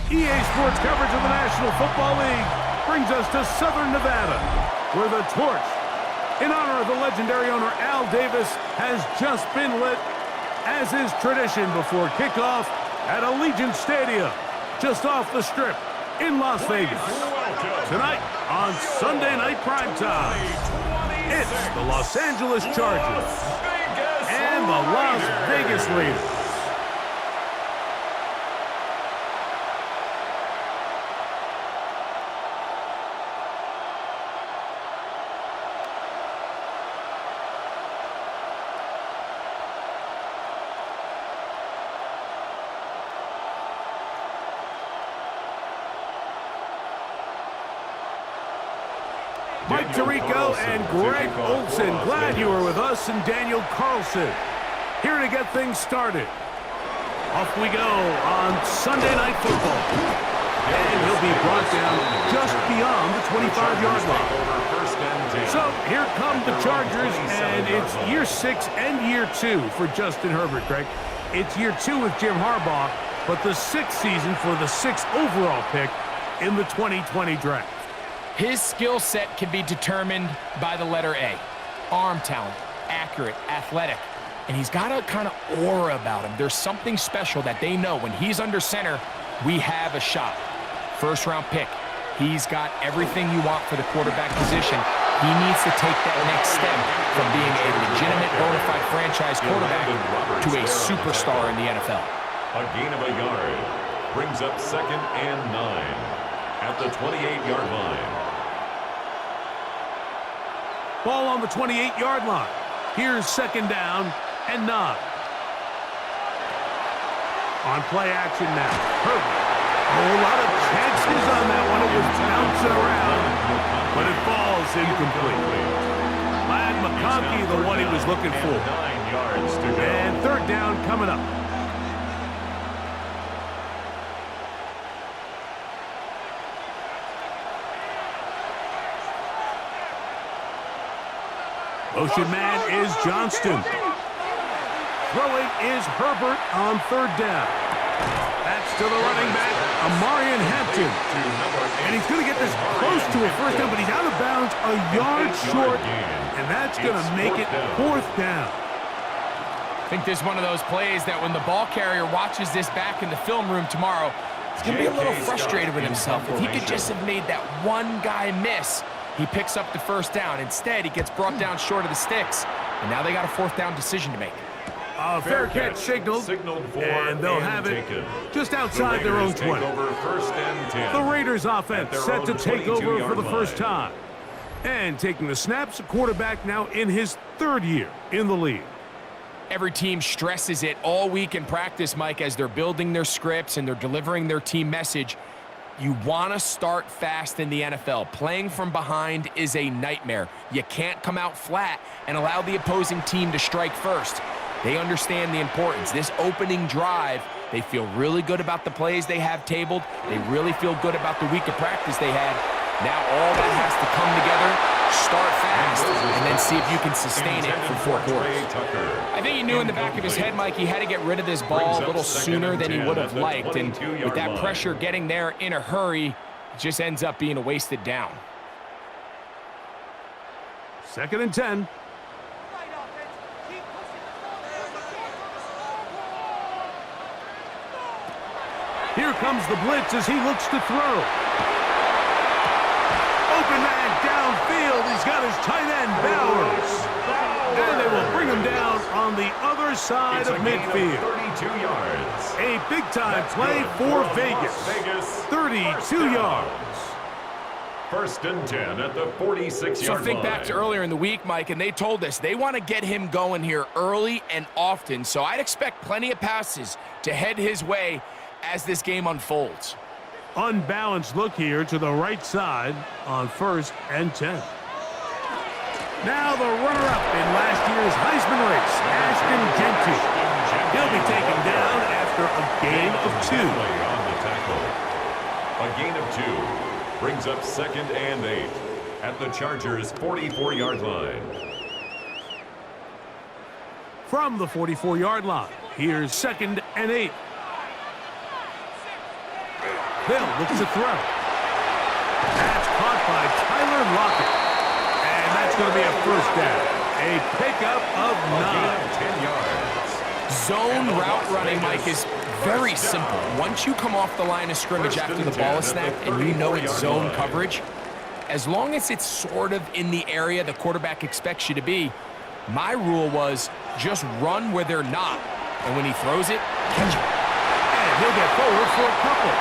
EA Sports coverage of the National Football League brings us to Southern Nevada, where the torch, in honor of the legendary owner Al Davis, has just been lit, as is tradition before kickoff at Allegiant Stadium, just off the Strip in Las Vegas. Tonight on Sunday Night Primetime, it's the Los Angeles Chargers and the Las Vegas Raiders. Mike Tirico and Greg Olson, glad you were with us, and Daniel Carlson, here to get things started. Off we go on Sunday Night Football. And he'll be brought down just beyond the 25-yard line. So here come the Chargers, and it's year 6 and year 2 for Justin Herbert, Greg. It's year 2 with Jim Harbaugh, but the 6th season for the 6th overall pick in the 2020 draft. His skill set can be determined by the letter A. Arm talent, accurate, athletic. And he's got a kind of aura about him. There's something special that they know when he's under center, we have a shot. First-round pick. He's got everything you want for the quarterback position. He needs to take that next step from being a legitimate, bona fide franchise quarterback to a superstar in the NFL. A gain of a yard brings up 2nd and 9 at the 28-yard line. Ball on the 28-yard line. Here's 2nd down and 9. On play action now. Herbert. A whole lot of chances on that one. It was bouncing around, but it falls incomplete. Ladd McConkey, the one he was looking for. 9 yards to go. And 3rd down coming up. Motion man is Johnston. Throwing is Herbert on 3rd down. That's to the running back, Amarian Hampton. And he's going to get this close to a 1st down, but he's out of bounds a yard short, and that's going to make it 4th down. I think this is one of those plays that when the ball carrier watches this back in the film room tomorrow, he's going to be a little frustrated with himself. If he could just have made that one guy miss, he picks up the 1st down. Instead, he gets brought down short of the sticks, and now they got a 4th down decision to make. Fair catch signaled for, and they'll have it just outside their own 20. The Raiders offense set to take over for the first time. And taking the snaps, a quarterback now in his 3rd year in the league. Every team stresses it all week in practice, Mike, as they're building their scripts and they're delivering their team message. You want to start fast in the NFL. Playing from behind is a nightmare. You can't come out flat and allow the opposing team to strike first. They understand the importance. This opening drive, they feel really good about the plays they have tabled. They really feel good about the week of practice they had. Now all that has to come together, start fast, and then see if you can sustain it for 4 quarters. I think he knew in the back of his head, Mike, he had to get rid of this ball a little sooner than he would have liked. And with that pressure getting there in a hurry, it just ends up being a wasted down. 2nd and 10. Here comes the blitz as he looks to throw. Open man downfield. He's got his tight end, Bowers. And they will bring him down on the other side of midfield. 32 yards. A big-time play for Vegas. 32 yards. 1st and 10 at the 46-yard line. So think back to earlier in the week, Mike, and they told us they want to get him going here early and often. So I'd expect plenty of passes to head his way as this game unfolds. Unbalanced look here to the right side on 1st and 10. Now the runner-up in last year's Heisman race, Ashton Genty. He'll be taken down after a gain of 2. A gain of 2 brings up 2nd and 8 at the Chargers' 44-yard line. From the 44-yard line, here's 2nd and 8. They'll look to throw. That's caught by Tyler Lockett. And that's going to be a first down. A pickup of 9. 10 yards. Zone route running, Mike, is very simple. Once you come off the line of scrimmage after the ball is snapped and you know it's zone coverage, as long as it's sort of in the area the quarterback expects you to be, my rule was just run where they're not. And when he throws it, catch it. And he'll get forward for a couple.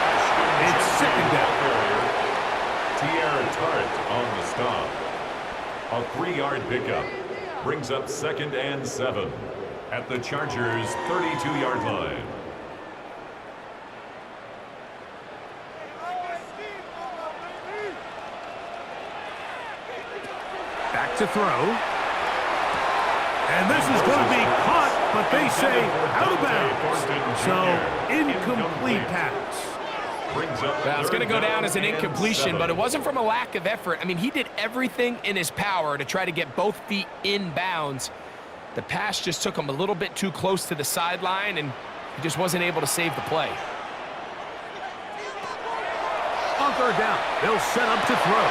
It's second down. Tierra Tart on the stop. A 3-yard pickup brings up 2nd and 7 at the Chargers' 32-yard line. Back to throw. And this is going to be caught, but they say out of bounds. So, incomplete pass. Well, it's going to go down as an incompletion, but it wasn't from a lack of effort. I mean, he did everything in his power to try to get both feet in bounds. The pass just took him a little bit too close to the sideline, and he just wasn't able to save the play. On third down, they'll set up to throw.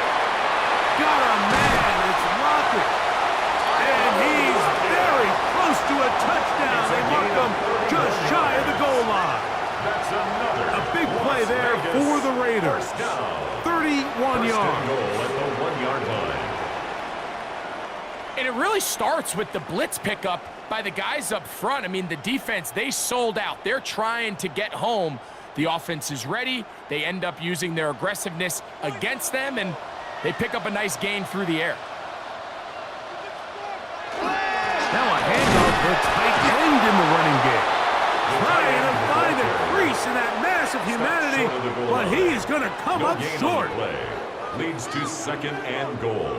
Got a man, it's Lockett. And he's very close to a touchdown. They mark him just shy of the goal line. That's another A big play there for the Raiders. 31 yards. Goal at the 1-yard line. And it really starts with the blitz pickup by the guys up front. I mean, the defense, they sold out. They're trying to get home. The offense is ready. They end up using their aggressiveness against them, and they pick up a nice gain through the air. Now a handoff to tight end in the running game. Trying to find a crease in that mass of humanity, but he is going to come up short. Leads to 2nd and goal.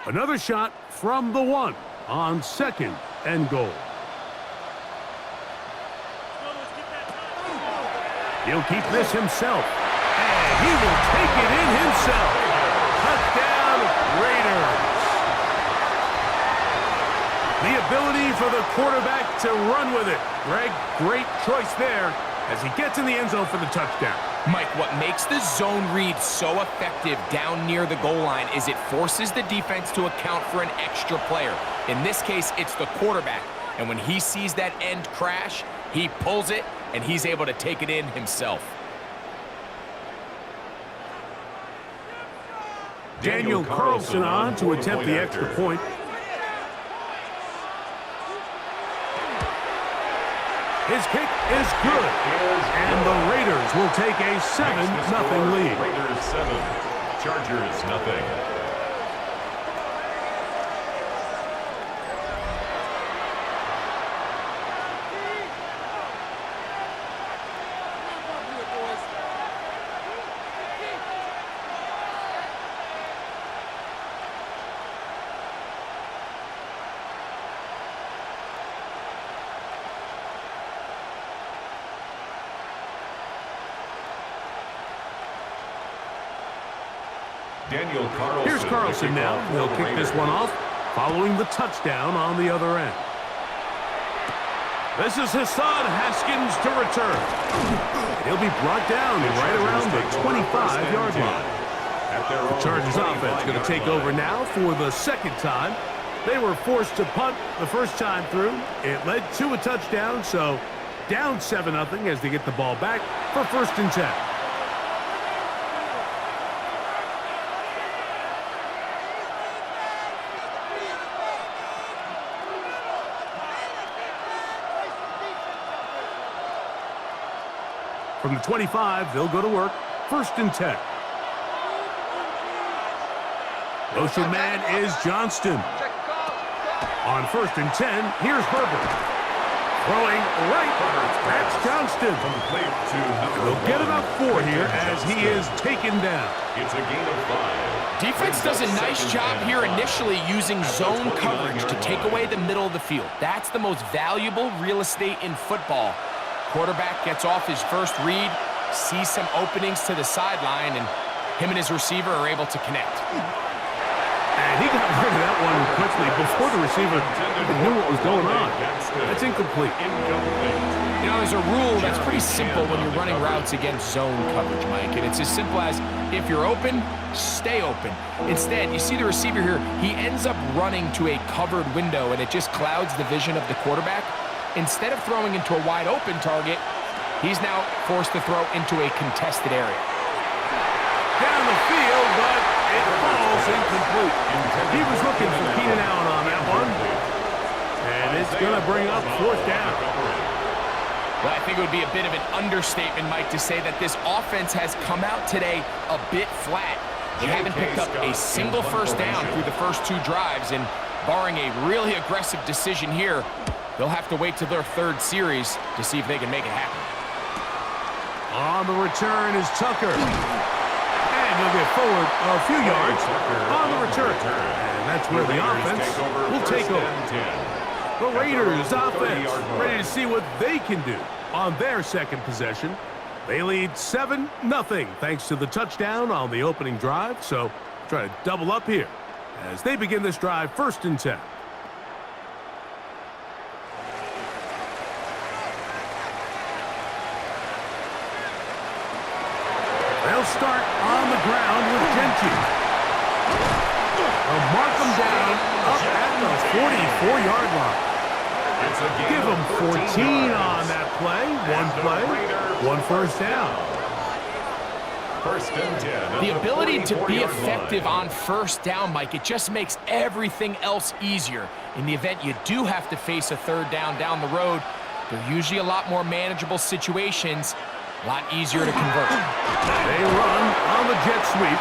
Another shot from the 1 on 2nd and goal. He'll keep this himself, and he will take it in himself. Touchdown, Raiders. The ability for the quarterback to run with it. Greg, great choice there as he gets in the end zone for the touchdown. Mike, what makes the zone read so effective down near the goal line is it forces the defense to account for an extra player. In this case, it's the quarterback. And when he sees that end crash, he pulls it, and he's able to take it in himself. Daniel Carlson on to attempt the extra point. His kick is good, and the Raiders will take a 7-0 lead. Raiders 7, Chargers 0. Daniel Carlson. Here's Carlson now. He'll kick this one off following the touchdown on the other end. This is Hassan Haskins to return. He'll be brought down right around the 25-yard line. The Chargers offense going to take over now for the second time. They were forced to punt the first time through. It led to a touchdown, so down 7-0 as they get the ball back for 1st and 10. From the 25, they'll go to work. 1st and 10. Motion man is Johnston. On 1st and 10, here's Herbert. Throwing right. That's Johnston. They'll get about 4 here as he is taken down. It's a gain of 5. Defense does a nice job here initially using zone coverage to take away the middle of the field. That's the most valuable real estate in football. Quarterback gets off his first read, sees some openings to the sideline, and him and his receiver are able to connect. And he got rid of that that one quickly before the receiver even knew what was going on. That's incomplete. You know, there's a rule that's pretty simple when you're running routes against zone coverage, Mike, and it's as simple as if you're open, stay open. Instead, you see the receiver here, he ends up running to a covered window, and it just clouds the vision of the quarterback. Instead of throwing into a wide open target, he's now forced to throw into a contested area. Down the field, but it falls incomplete. He was looking for Keenan Allen on that one. And it's going to bring up fourth down. Well, I think it would be a bit of an understatement, Mike, to say that this offense has come out today a bit flat. They haven't picked up a single first down through the first two drives, and barring a really aggressive decision here, they'll have to wait till their third series to see if they can make it happen. On the return is Tucker. And he'll get forward a few yards on the return. And that's where the offense will take over. The Raiders offense ready to see what they can do on their second possession. They lead 7-0 thanks to the touchdown on the opening drive. So try to double up here as they begin this drive 1st and 10. They'll start on the ground with Genty. They'll mark them down up at the 44-yard line. Give them 14 on that play. One first down. 1st and 10. The ability to be effective on first down, Mike, it just makes everything else easier. In the event you do have to face a third down the road, they're usually a lot more manageable situations, a lot easier to convert. They run on the jet sweep.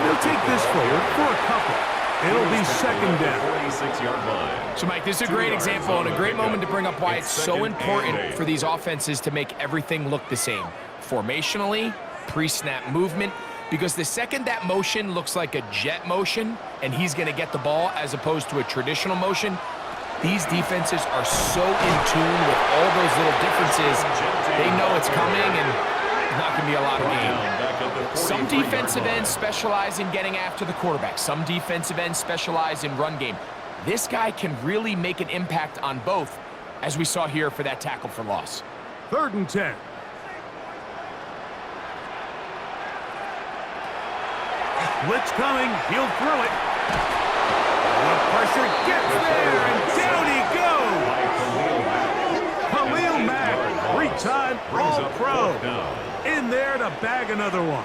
They'll take this forward for a couple. It'll be 2nd down. 46-yard line. So, Mike, this is a great example and a great moment to bring up why it's so important for these offenses to make everything look the same. Formationally, pre-snap movement, because the second that motion looks like a jet motion and he's going to get the ball as opposed to a traditional motion, these defenses are so in tune with all those little differences. They know it's coming, and there's not going to be a lot of game. Some defensive ends specialize in getting after the quarterback. Some defensive ends specialize in run game. This guy can really make an impact on both, as we saw here for that tackle for loss. 3rd and 10. Blitz coming. He'll throw it. The pressure gets there, and down he goes. Khalil Mack, 3-time All-Pro. In there to bag another one.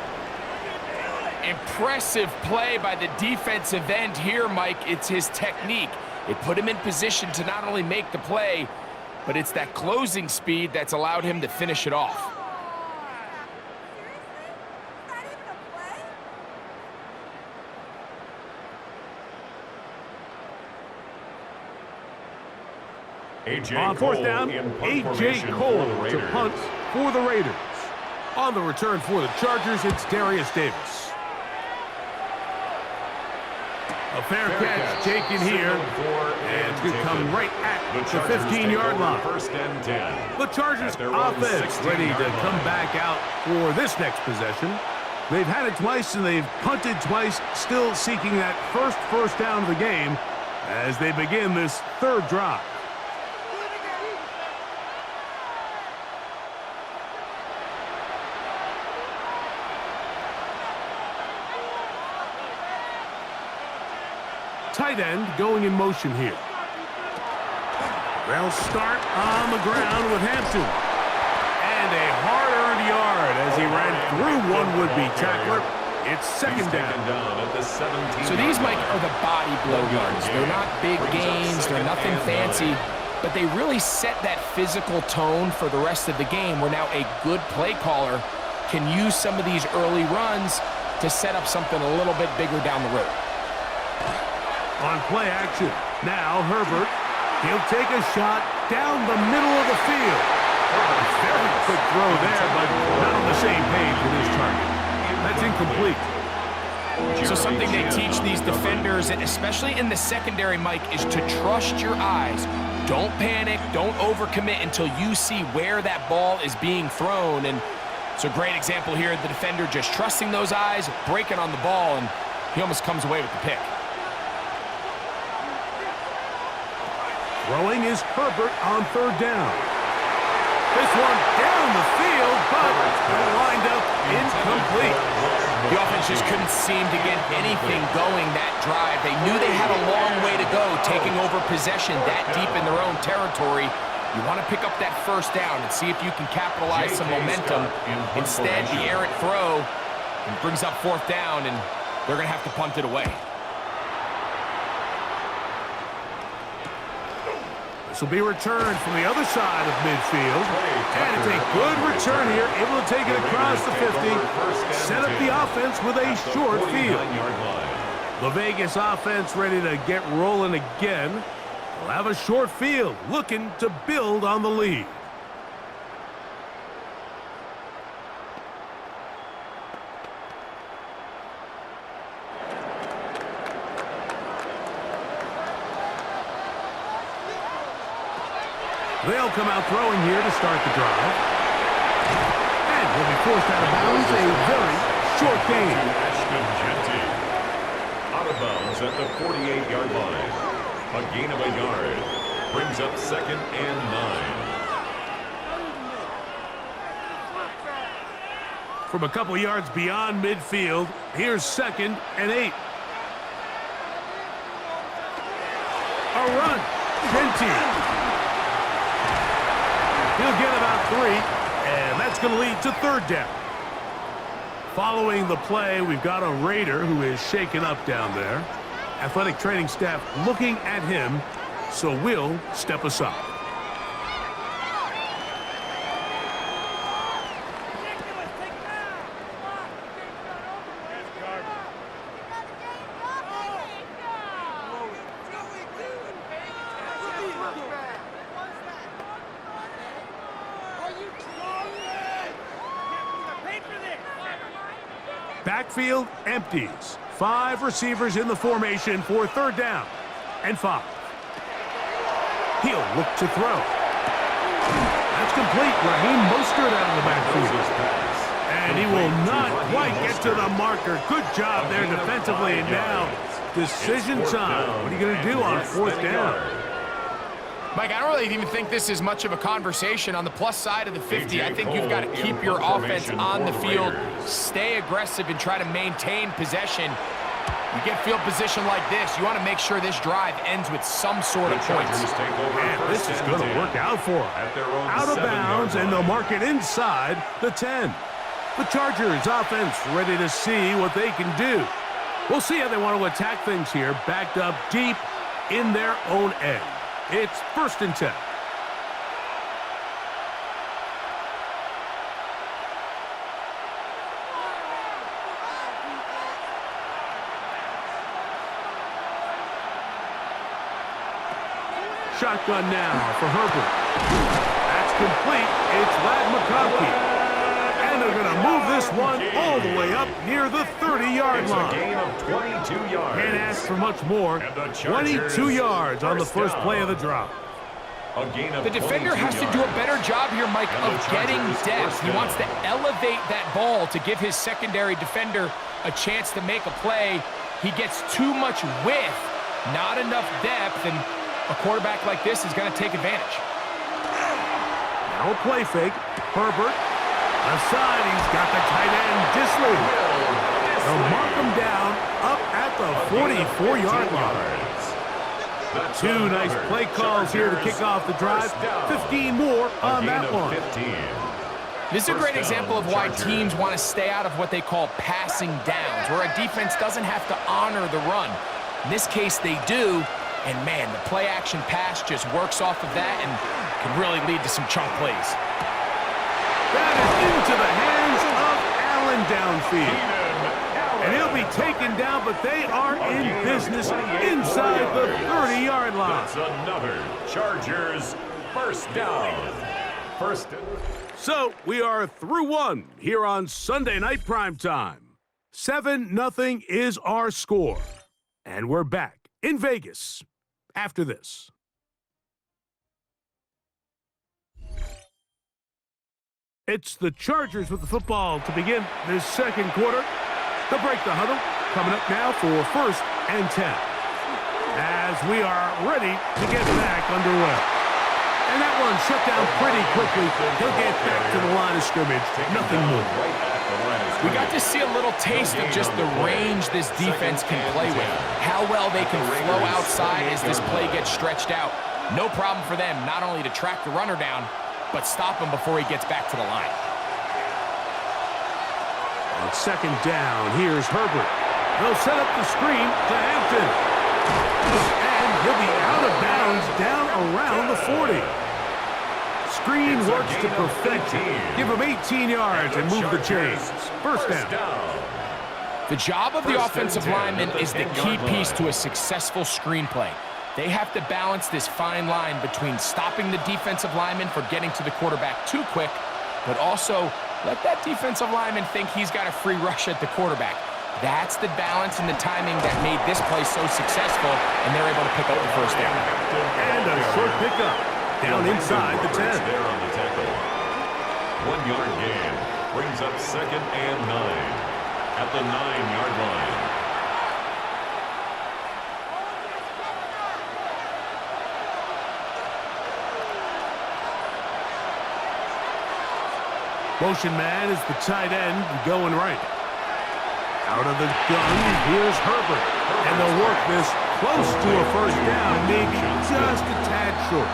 Impressive play by the defensive end here, Mike. It's his technique. It put him in position to not only make the play, but it's that closing speed that's allowed him to finish it off. On 4th down, A.J. Cole to punt for the Raiders. On the return for the Chargers, it's Darius Davis. A fair catch taken here, and it's going to come right at the 15-yard line. 1st and 10. The Chargers offense ready to come back out for this next possession. They've had it twice, and they've punted twice, still seeking that first down of the game as they begin this 3rd drive. Tight end going in motion here. They'll start on the ground with Hampton. And a hard-earned yard as he ran through one would-be tackler. It's 2nd down. At the 17. So these, Mike, are the body blow yards. They're not big gains. They're nothing fancy. But they really set that physical tone for the rest of the game, where now a good play caller can use some of these early runs to set up something a little bit bigger down the road. On play action, now Herbert. He'll take a shot down the middle of the field. Very quick throw there, but not on the same page with his target. That's incomplete. So something they teach these defenders, and especially in the secondary, Mike, is to trust your eyes. Don't panic, don't overcommit until you see where that ball is being thrown. And it's a great example here, the defender just trusting those eyes, breaking on the ball, and he almost comes away with the pick. Throwing is Herbert on third down. This one down the field, but lined up incomplete. The offense just couldn't seem to get anything going that drive. They knew they had a long way to go, taking over possession that deep in their own territory. You want to pick up that first down and see if you can capitalize some momentum. Instead, the errant throw brings up fourth down, and they're going to have to punt it away. This will be returned from the other side of midfield. And it's a good return here, able to take it across the 50, set up the offense with a short field. The Vegas offense ready to get rolling again. They'll have a short field, looking to build on the lead. They'll come out throwing here to start the drive. And will be forced out of bounds, a very short gain. Out of bounds at the 48-yard line. A gain of a yard. Brings up 2nd and 9. From a couple yards beyond midfield, here's 2nd and 8. A run. Genty. He'll get about 3, and that's going to lead to third down. Following the play, we've got a Raider who is shaken up down there. Athletic training staff looking at him, so we'll step aside. Backfield empties. 5 receivers in the formation for third down and 5. He'll look to throw. That's complete. Raheem Mostert out of the backfield. And he will not quite get to the marker. Good job there defensively. And now, decision time. What are you going to do on fourth down? Mike, I don't really even think this is much of a conversation. On the plus side of the 50, I think you've got to keep your offense on the field, stay aggressive, and try to maintain possession. You get field position like this, you want to make sure this drive ends with some sort of points. And this is going to work out for them. Out of bounds, and they'll mark it inside the 10. The Chargers offense ready to see what they can do. We'll see how they want to attack things here, backed up deep in their own end. It's 1st and 10. Shotgun now for Herbert. That's complete. It's Lad McConkey. And they're going to move this one all the way up near the 30-yard line. It's a gain of 22 yards. Can't ask for much more. 22 yards on the first play of the drop. The defender has to do a better job here, Mike, of getting depth. He wants to elevate that ball to give his secondary defender a chance to make a play. He gets too much width, not enough depth, and a quarterback like this is going to take advantage. Now a play fake. Herbert. Left side, he's got the tight end, Disley. They'll mark him down up at the 44-yard line. 2 nice play calls here to kick off the drive. 15 more on that one. This is a great example of why teams want to stay out of what they call passing downs, where a defense doesn't have to honor the run. In this case, they do, and man, the play-action pass just works off of that and can really lead to some chunk plays. That is into the hands of Allen downfield. And he'll be taken down, but they are in business inside the 30-yard line. That's another Chargers first down. So we are through one here on Sunday Night Primetime. 7-0 is our score. And we're back in Vegas after this. It's the Chargers with the football to begin this second quarter. They'll break the huddle. Coming up now for 1st and 10. as we are ready to get back underway. And that one shut down pretty quickly. He'll get back to the line of scrimmage. Nothing more. We got to see a little taste of just the range this defense can play with. How well they can flow outside as this play gets stretched out. No problem for them not only to track the runner down, but stop him before he gets back to the line. On second down, here's Herbert. They'll set up the screen to Hampton. And he'll be out of bounds down around the 40. Screen works to perfection. Give him 18 yards and move the chains. First down. The job of the offensive lineman is the key piece to a successful screenplay. They have to balance this fine line between stopping the defensive lineman for getting to the quarterback too quick, but also let that defensive lineman think he's got a free rush at the quarterback. That's the balance and the timing that made this play so successful, and they're able to pick up the first down. And a short pickup down inside the 10. There on the tackle. 1 yard gain brings up second and 9 at the 9-yard line. Motion man is the tight end going right. Out of the gun, here's Herbert. And they'll work this close to a first down, maybe just a tad short.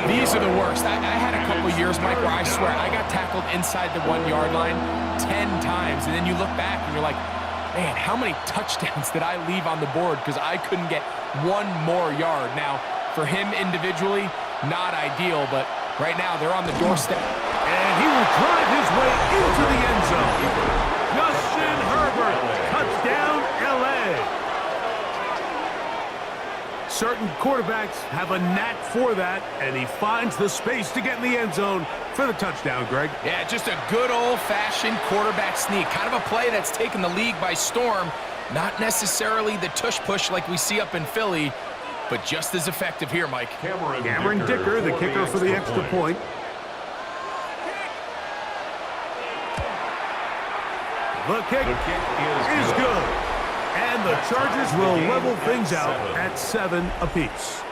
These are the worst. I had a couple years, Mike, where I swear I got tackled inside the 1 yard line 10 times. And then you look back and you're like, man, how many touchdowns did I leave on the board because I couldn't get one more yard? Now, for him individually, not ideal, but right now they're on the doorstep. And he will drive his way into the end zone. Justin Herbert, touchdown, L.A. Certain quarterbacks have a knack for that, and he finds the space to get in the end zone for the touchdown, Greg. Yeah, just a good old-fashioned quarterback sneak. Kind of a play that's taken the league by storm. Not necessarily the tush-push like we see up in Philly, but just as effective here, Mike. Cameron Dicker, the kicker for the extra point. The kick is good. And the Chargers will level things out at 7 apiece.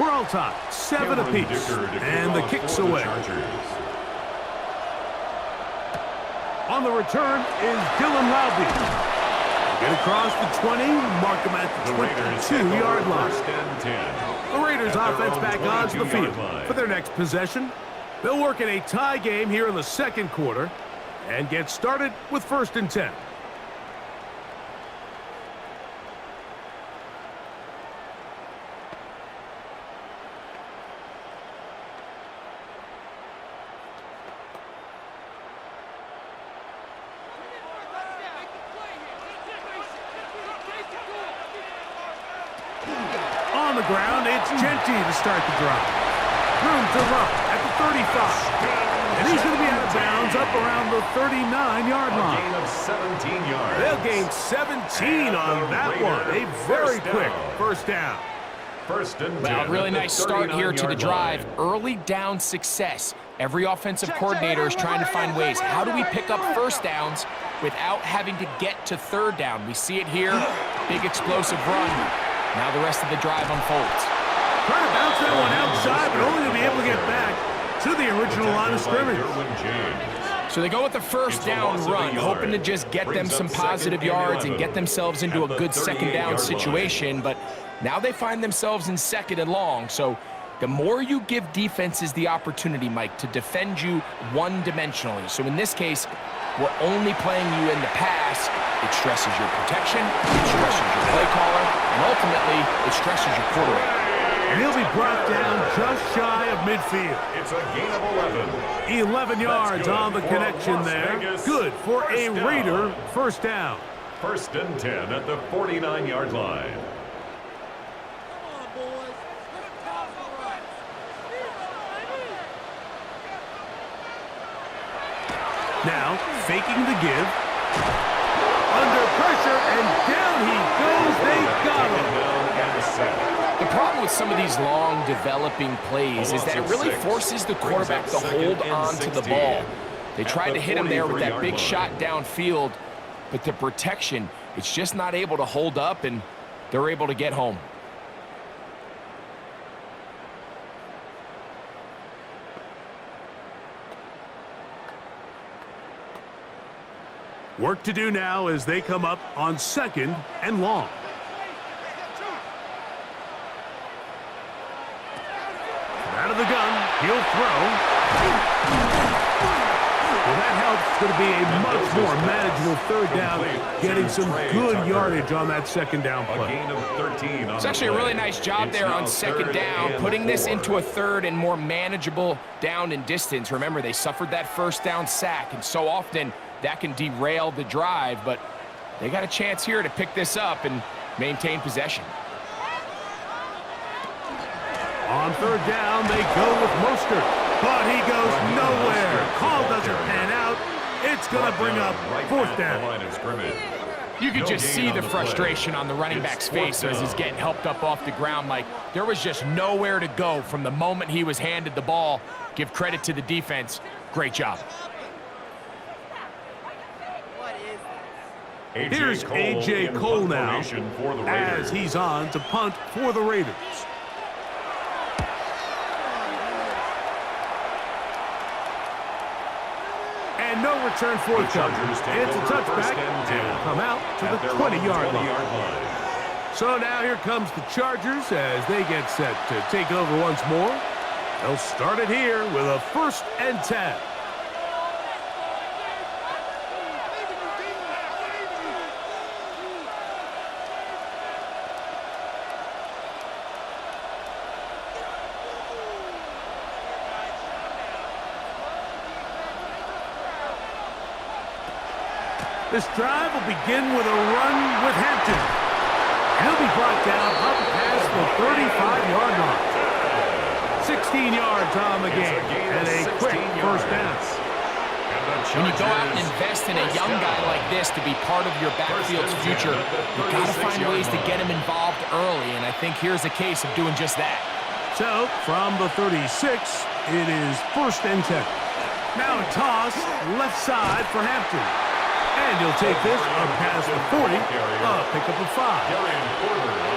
We're all tied, 7 apiece, and the kick's away. On the return is Dylan Loudby. Get across the 20, mark him at the 22-yard line. The Raiders offense back onto the field for their next possession. They'll work in a tie game here in the second quarter and get started with 1st and 10. On the ground, it's Genty to start the drive. Room to run at the 35. And he's going to be out of bounds up around the 39-yard line. A gain of 17 yards. They'll gain 17 on that one. A very quick first down. First and 10. Well, really nice start here to the drive. Early down success. Every offensive coordinator is trying to find ways. How do we pick up first downs without having to get to 3rd down? We see it here. Big explosive run. Now the rest of the drive unfolds. Trying to bounce that one outside, but only to be able to get back to the original line of scrimmage. So they go with the first down run, hoping to just get them some positive yards and get themselves into a good second down situation, but now they find themselves in 2nd and long. So the more you give defenses the opportunity, Mike, to defend you one-dimensionally. So in this case, we're only playing you in the pass. It stresses your protection, it stresses your play caller, and ultimately, it stresses your quarterback. And he'll be brought down just shy of midfield. It's a gain of 11. 11 yards on the connection there. Good for a Raider first down. 1st and 10 at the 49-yard line. Now, faking the give. Under pressure, and down he goes. They got him. The problem with some of these long developing plays is that it really forces the quarterback to hold on to the ball. They tried to hit him there with that big shot downfield, but the protection, it's just not able to hold up, and they're able to get home. Work to do now as they come up on 2nd and long. Out of the gun, he'll throw. Well, that helps. It's going to be a much more manageable 3rd down, getting some good yardage on that 2nd down play. It's actually a really nice job there on 2nd down, putting this into a 3rd and more manageable down and distance. Remember, they suffered that 1st down sack, and so often that can derail the drive, but they got a chance here to pick this up and maintain possession. On 3rd down, they go with Mostert, but he goes nowhere. Call doesn't pan out. It's going to bring up 4th down. You could just see the frustration on the running back's face as he's getting helped up off the ground. Like, there was just nowhere to go from the moment he was handed the ball. Give credit to the defense. Great job. Here's A.J. Cole now as he's on to punt for the Raiders. And no return forthcoming. It's a touchback and will come out to the 20-yard line. So now here comes the Chargers as they get set to take over once more. They'll start it here with a 1st and 10. This drive will begin with a run with Hampton. He'll be brought down up past the 35-yard line. 16 yards on the game and a quick 1st down. When you go out and invest in a young guy like this to be part of your backfield's future, you've got to find ways to get him involved early, and I think here's a case of doing just that. So, from the 36, it is 1st and 10. Now a toss left side for Hampton. And he'll take this up past the 40, pick up a 5. On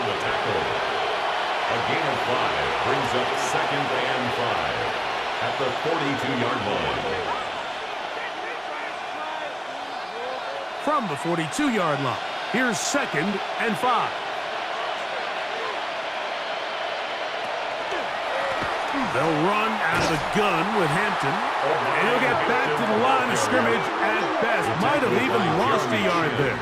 the tackle. A gain of 5 brings up 2nd and 5 at the 42-yard line. From the 42-yard line, here's 2nd and 5. They'll run out of the gun with Hampton. And he'll get back to the line of scrimmage at best. Might have even lost a yard there.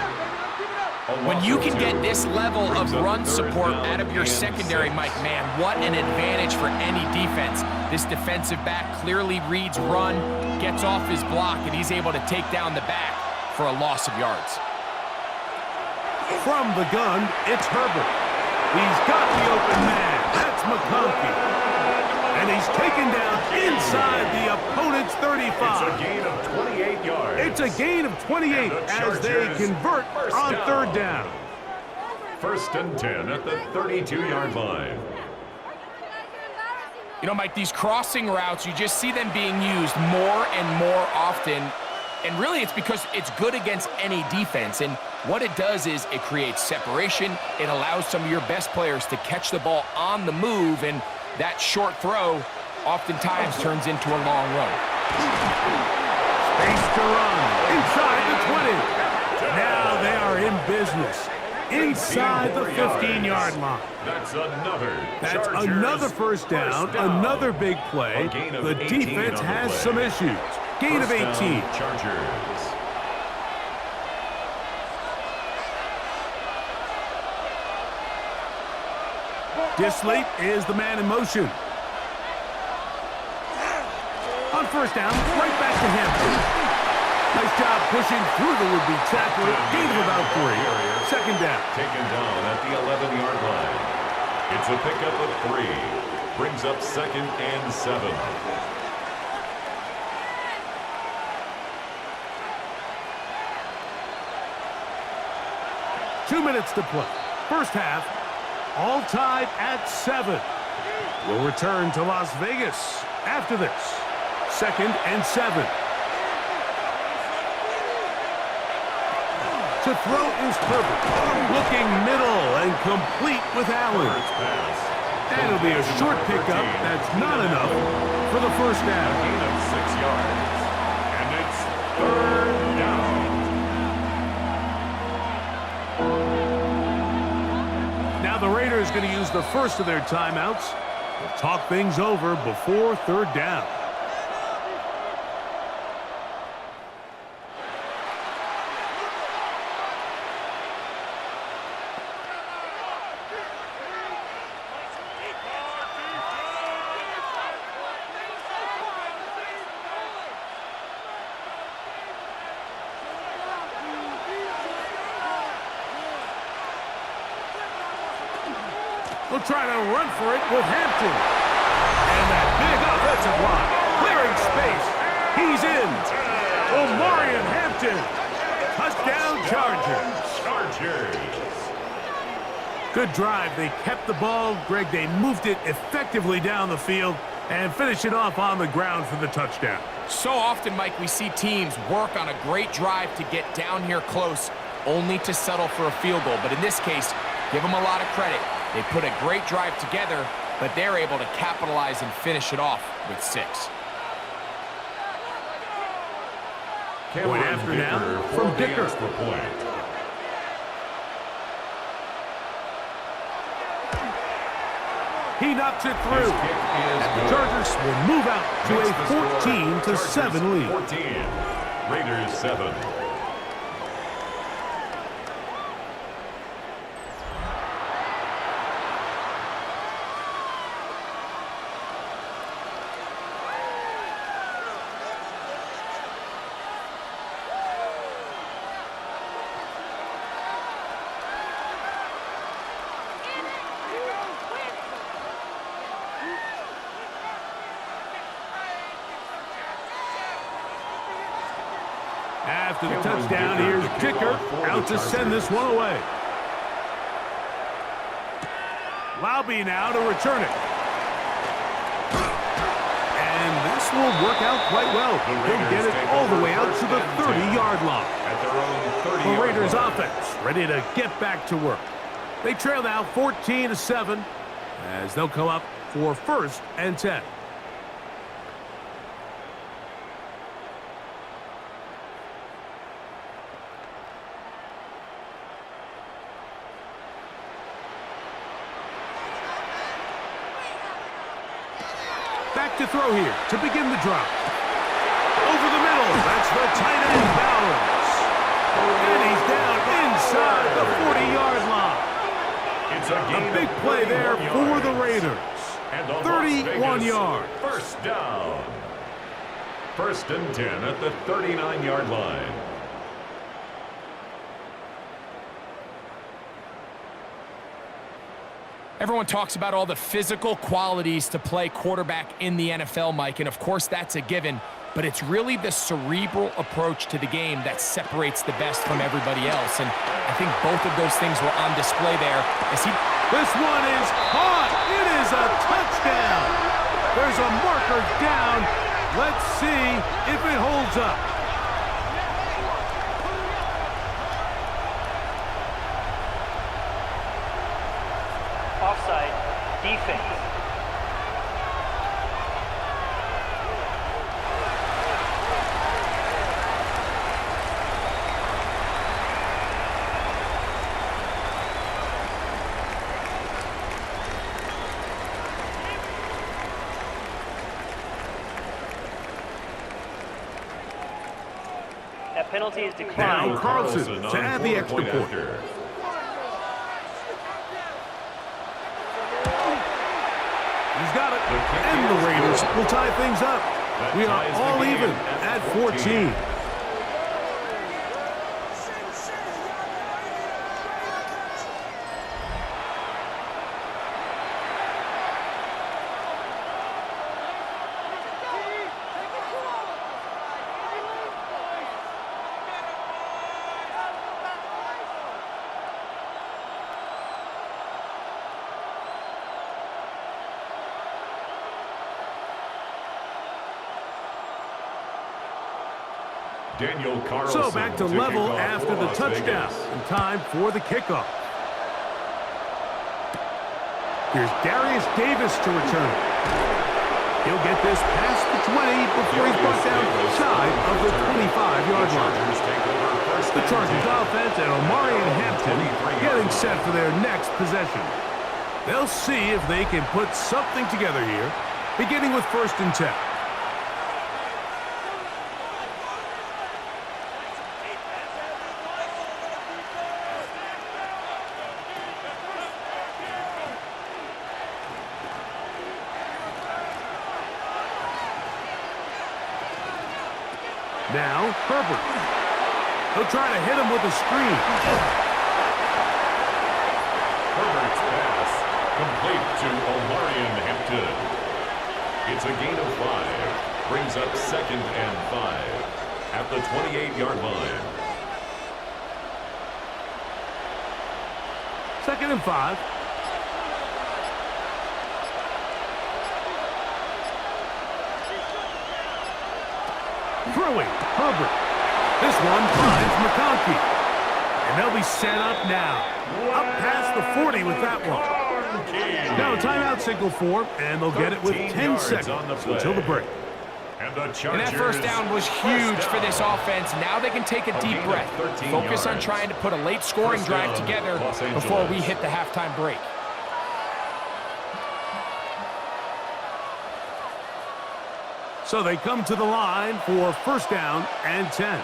When you can get this level of run support out of your secondary, Mike, man, what an advantage for any defense. This defensive back clearly reads run, gets off his block, and he's able to take down the back for a loss of yards. From the gun, it's Herbert. He's got the open man. That's McConkey. And he's taken down inside the opponent's 35. It's a gain of 28 yards. It's a gain of 28 as they convert on 3rd down. 1st and 10 at the 32-yard line. You know, Mike, these crossing routes, you just see them being used more and more often. And really, it's because it's good against any defense. And what it does is it creates separation. It allows some of your best players to catch the ball on the move. And that short throw oftentimes turns into a long run. Space to run inside the 20. Now they are in business inside the 15-yard line. That's another 1st down, another big play. The defense has some issues. Gain of 18. Chargers. Disley is the man in motion. On 1st down, right back to Hampton. Nice job pushing through the would-be tackler. Gain of about 3. 2nd down. Taken down at the 11-yard line. It's a pickup of 3. Brings up 2nd and 7. 2 minutes to play. First half, all tied at 7. We'll return to Las Vegas after this. 2nd and 7. To throw is Herbert. Looking middle and complete with Allen. That'll be a short pickup. That's not enough for the first down. Gain of 6 yards. And it's 3rd down. Now the Raiders going to use the first of their timeouts to talk things over before 3rd down. We'll try to run for it with Hampton. And that big offensive line. Clearing space. He's in. Omarion Hampton. Touchdown Chargers. Good drive. They kept the ball. Greg, they moved it effectively down the field and finished it off on the ground for the touchdown. So often, Mike, we see teams work on a great drive to get down here close, only to settle for a field goal. But in this case, give them a lot of credit. They put a great drive together, but they're able to capitalize and finish it off with 6. Point after now from Dicker. He knocks it through. And the Chargers will move out to a 14-7 lead. 14. Raiders 7. After the touchdown, here's Dicker out to send this one away. Lobby now to return it. And this will work out quite well. He'll get it all the way out to the 30-yard line. The Raiders offense ready to get back to work. They trail now 14-7 as they'll come up for 1st and 10. Back to throw here to begin the drop. Over the middle. That's the tight end Bowers. And he's down inside the 40-yard line. It's a big play there for the Raiders. 31 yards. First down. 1st and 10 at the 39-yard line. Everyone talks about all the physical qualities to play quarterback in the NFL, Mike, and of course that's a given, but it's really the cerebral approach to the game that separates the best from everybody else, and I think both of those things were on display there. This one is caught. It is a touchdown. There's a marker down. Let's see if it holds up. Offside, defense. That penalty is declined. Now Carlson to add the extra point. He's got it. And the Raiders will tie things up. We are all even at 14. Daniel Carlson. So back to level after the touchdown. And time for the kickoff. Here's Darius Davis to return it. He'll get this past the 20 before he's brought down shy of the 25-yard line. The Chargers offense and Omarion Hampton getting set for their next possession. They'll see if they can put something together here, beginning with 1st and 10. Now, Herbert. He'll try to hit him with a screen. Herbert's pass complete to Omarion Hampton. It's a gain of 5. Brings up 2nd and 5 at the 28-yard line. 2nd and 5. Throwing, Herbert. This one finds McConkey. And they'll be set up now. Up past the 40 with that one. Now a timeout signal for, and they'll get it with 10 seconds until the break. And that 1st down was huge for this offense. Now they can take a deep breath. Focus on trying to put a late scoring drive together before we hit the halftime break. So they come to the line for 1st down and 10.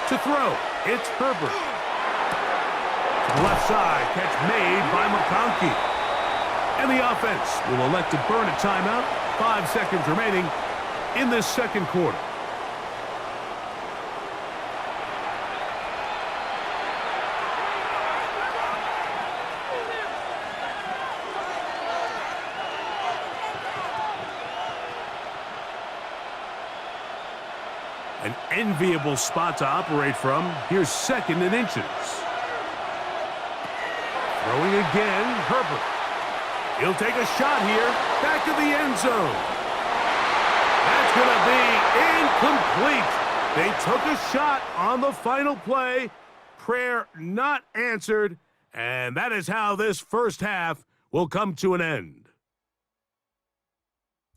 To throw, it's Herbert. To the left side, catch made by McConkey. And the offense will elect to burn a timeout. 5 seconds remaining in this 2nd quarter. An enviable spot to operate from. Here's 2nd and inches. Throwing again, Herbert. He'll take a shot here. Back to the end zone. That's going to be incomplete. They took a shot on the final play. Prayer not answered. And that is how this 1st half will come to an end.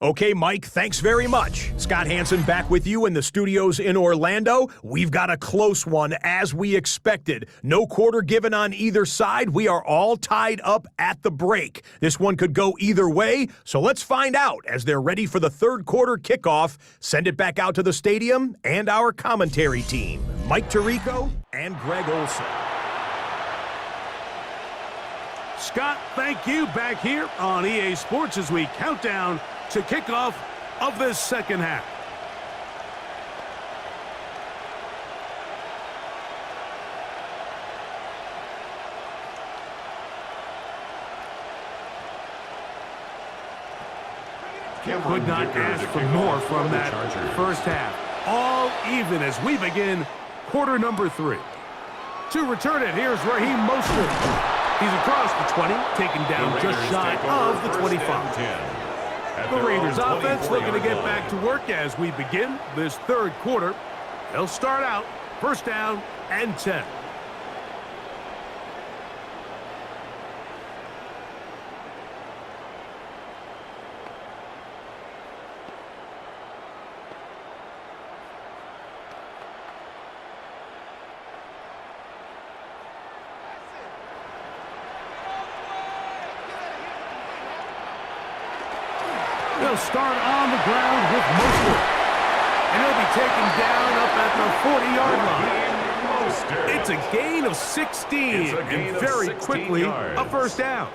Okay, Mike, thanks very much. Scott Hansen back with you in the studios in Orlando. We've got a close one, as we expected. No quarter given on either side. We are all tied up at the break. This one could go either way, so let's find out as they're ready for the 3rd quarter kickoff. Send it back out to the stadium and our commentary team, Mike Tirico and Greg Olson. Scott, thank you. Back here on EA Sports as we count down to kickoff of this 2nd half. Could not ask for more from that 1st half. All even as we begin quarter number 3. To return it, here's Raheem Mostert. He's across the 20, taken down just shy of the 25. The Raiders offense looking to get back to work as we begin this 3rd quarter. They'll start out 1st down and 10. They'll start on the ground with Mostert. And he'll be taken down up at the 40-yard line. It's a gain of 16, and very quickly a 1st down.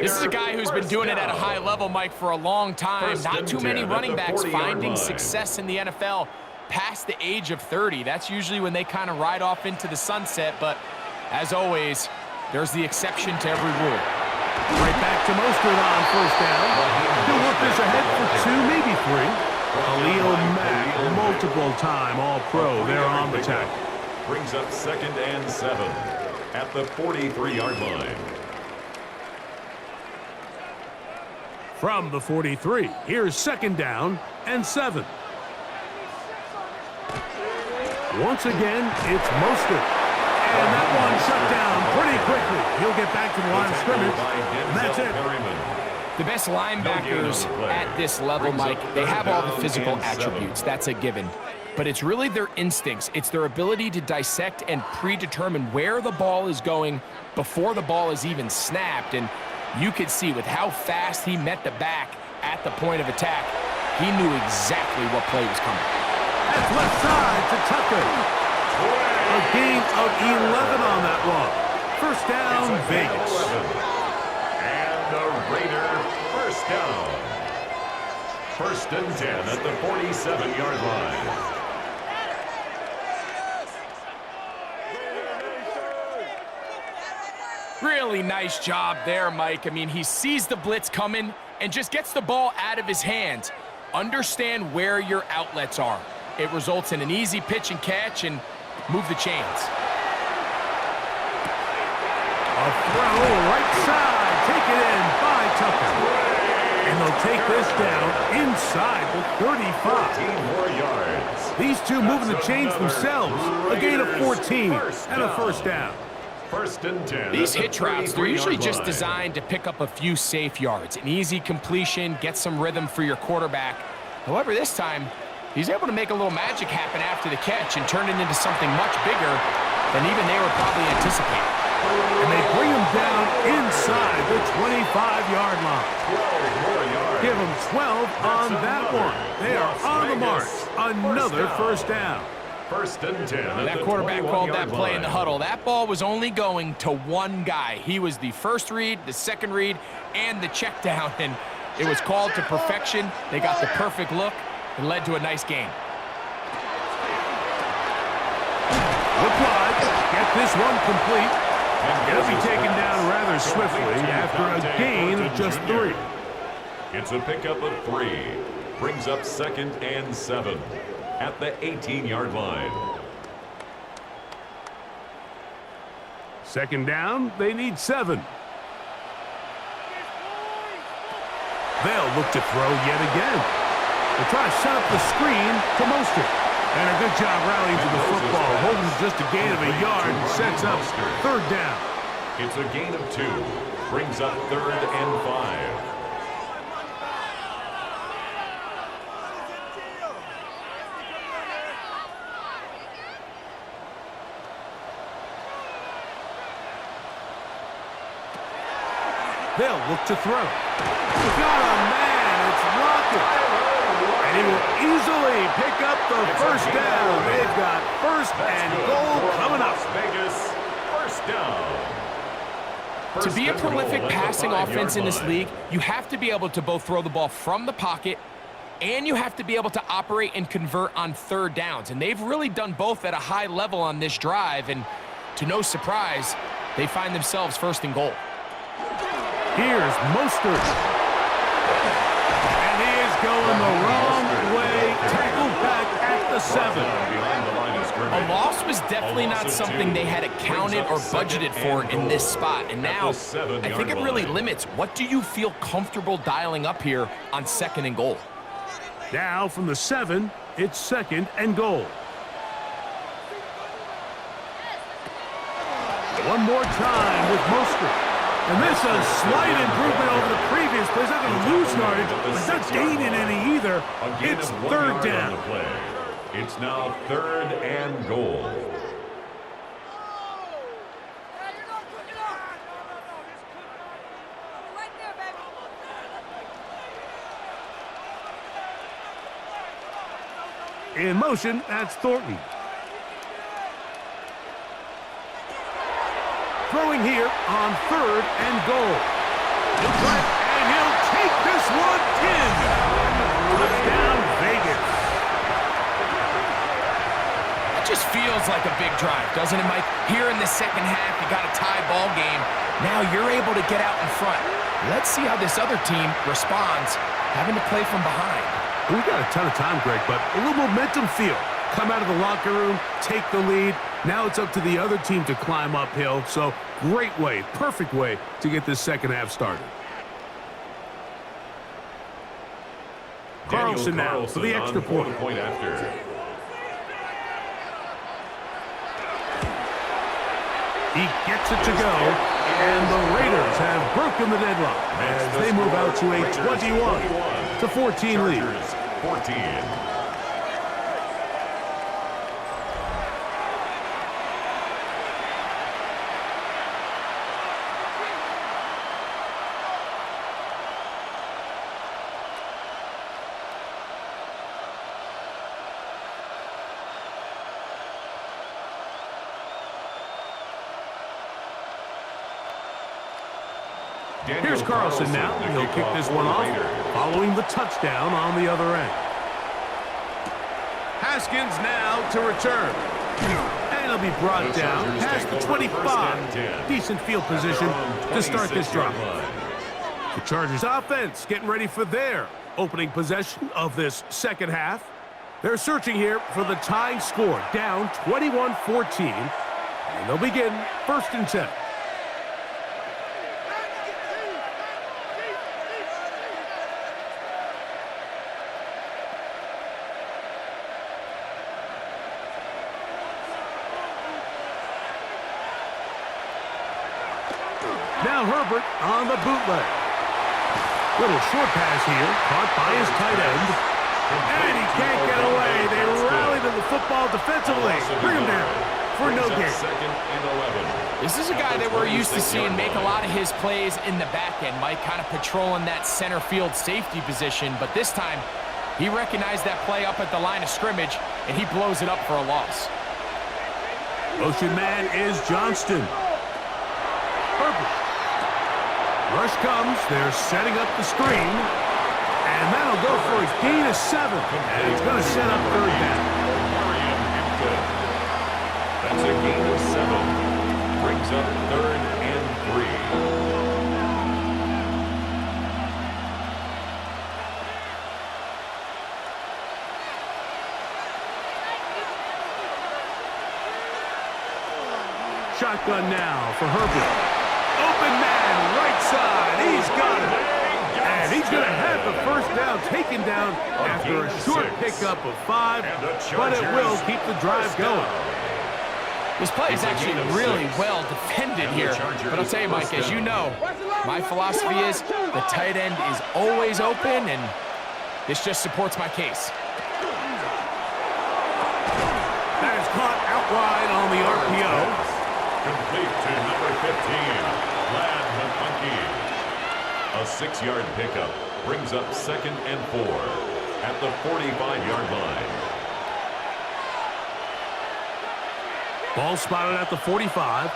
This is a guy who's been doing it at a high level, Mike, for a long time. Not too many running backs finding success in the NFL past the age of 30. That's usually when they kind of ride off into the sunset, but as always, there's the exception to every rule. Right back to Mostert on 1st down. He'll work this ahead for 2, maybe 3. Khalil Mack, multiple-time All-Pro there on the tackle. Brings up 2nd and 7 at the 43-yard line. From the 43, here's second down and 7. Once again, it's Mostert. And that one shut down pretty quickly. He'll get back to the line of scrimmage, and that's it. The best linebackers at this level, Mike, they have all the physical attributes. That's a given. But it's really their instincts. It's their ability to dissect and predetermine where the ball is going before the ball is even snapped. And you could see with how fast he met the back at the point of attack, he knew exactly what play was coming. That's left side to Tucker. A gain of 11 on that one. First down, Vegas. And the Raider first down. First and 10 at the 47-yard line. Really nice job there, Mike. I mean, he sees the blitz coming and just gets the ball out of his hands. Understand where your outlets are. It results in an easy pitch and catch and move the chains. A throw right side, taken in by Tucker. And they'll take this down inside the 35. 14 more yards. These two moving the chains themselves. A gain of 14 and a first down. First and 10. These hitch routes, they're usually just line. designed to pick up a few safe yards. An easy completion, get some rhythm for your quarterback. However, this time, he's able to make a little magic happen after the catch and turn it into something much bigger than even they were probably anticipating. And they bring him down inside the 25-yard line. 12 more yards. Give him 12 on that one. They are on the mark. Another first down. First and 10. That quarterback called that play in the huddle. That ball was only going to one guy. He was the first read, the second read, and the check down, and it was called to perfection. They got the perfect look and led to a nice game. Applied. Get this one complete. He'll be taken down rather swiftly after a gain of just 3. It's a pickup of 3. Brings up second and 7 at the 18-yard line. Second down, they need 7. They'll look to throw yet again. They'll try to set up the screen to Mostert. And a good job rallying to the football, holding just a gain of a yard and sets up third down. It's a gain of 2. Brings up third and 5. They'll look to throw. Got a man, it's Rocket. And he will easily pick up the first down. They've got first and goal coming up. Vegas, first down. To be a First and prolific goal at the passing 5-yard offense in this line. league, you have to be able to both throw the ball from the pocket and you have to be able to operate and convert on third downs. And they've really done both at a high level on this drive. And to no surprise, they find themselves first and goal. Here's Mostert. And he is going the wrong way. Tackled back at the 7. Behind the line of scrimmage. A loss was definitely not something they had accounted or budgeted for in this spot. And now, I think it really limits what do you feel comfortable dialing up here on second and goal. Now from the 7, it's second and goal. One more time with Mostert. And this is a slight improvement over the previous play. He's not going to lose yardage, but he's not gaining any either. It's third down. It's now third and goal. In motion, that's Thornton. Throwing here on third and goal. And he'll take this one in. Touchdown, Vegas. It just feels like a big drive, doesn't it, Mike? Here in the second half, you got a tie ball game. Now you're able to get out in front. Let's see how this other team responds, having to play from behind. We've got a ton of time, Greg, but a little momentum feel. Come out of the locker room, take the lead. Now it's up to the other team to climb uphill. So great way, perfect way to get this second half started. Carlson now for the extra point. Point after. He gets it to go, and the Raiders have broken the deadlock as they move out to a 21-14 lead. 14. Here's Carlson now. He'll kick this one off, following the touchdown on the other end. Haskins now to return. And he'll be brought down past the 25. Decent field position to start this drive. The Chargers offense getting ready for their opening possession of this second half. They're searching here for the tying score, down 21-14. And they'll begin 1st and 10. Now Herbert on the bootleg. Little short pass here, caught by his tight end. And he can't get away. They rally to the football defensively. Bring him down for no gain. This is a guy that we're used to seeing make a lot of his plays in the back end. Mike kind of patrolling that center field safety position, but this time he recognized that play up at the line of scrimmage, and he blows it up for a loss. Motion man is Johnston. Herbert. Rush comes. They're setting up the screen. And that'll go for a gain of 7. And it's going to set up 3rd down. That's a gain of 7. Brings up 3rd and 3. Shotgun now for Herbert. Open man, right side. He's got it. And he's going to have the 1st down taken down after a short pickup of 5. But it will keep the drive going. This play is actually really well defended here. But I'll tell you, Mike, as you know, my philosophy is the tight end is always open, and this just supports my case. That is caught out wide on the RPO. Complete to number 15, Lad McConkey. A 6-yard pickup brings up 2nd and 4 at the 45-yard line. Ball spotted at the 45.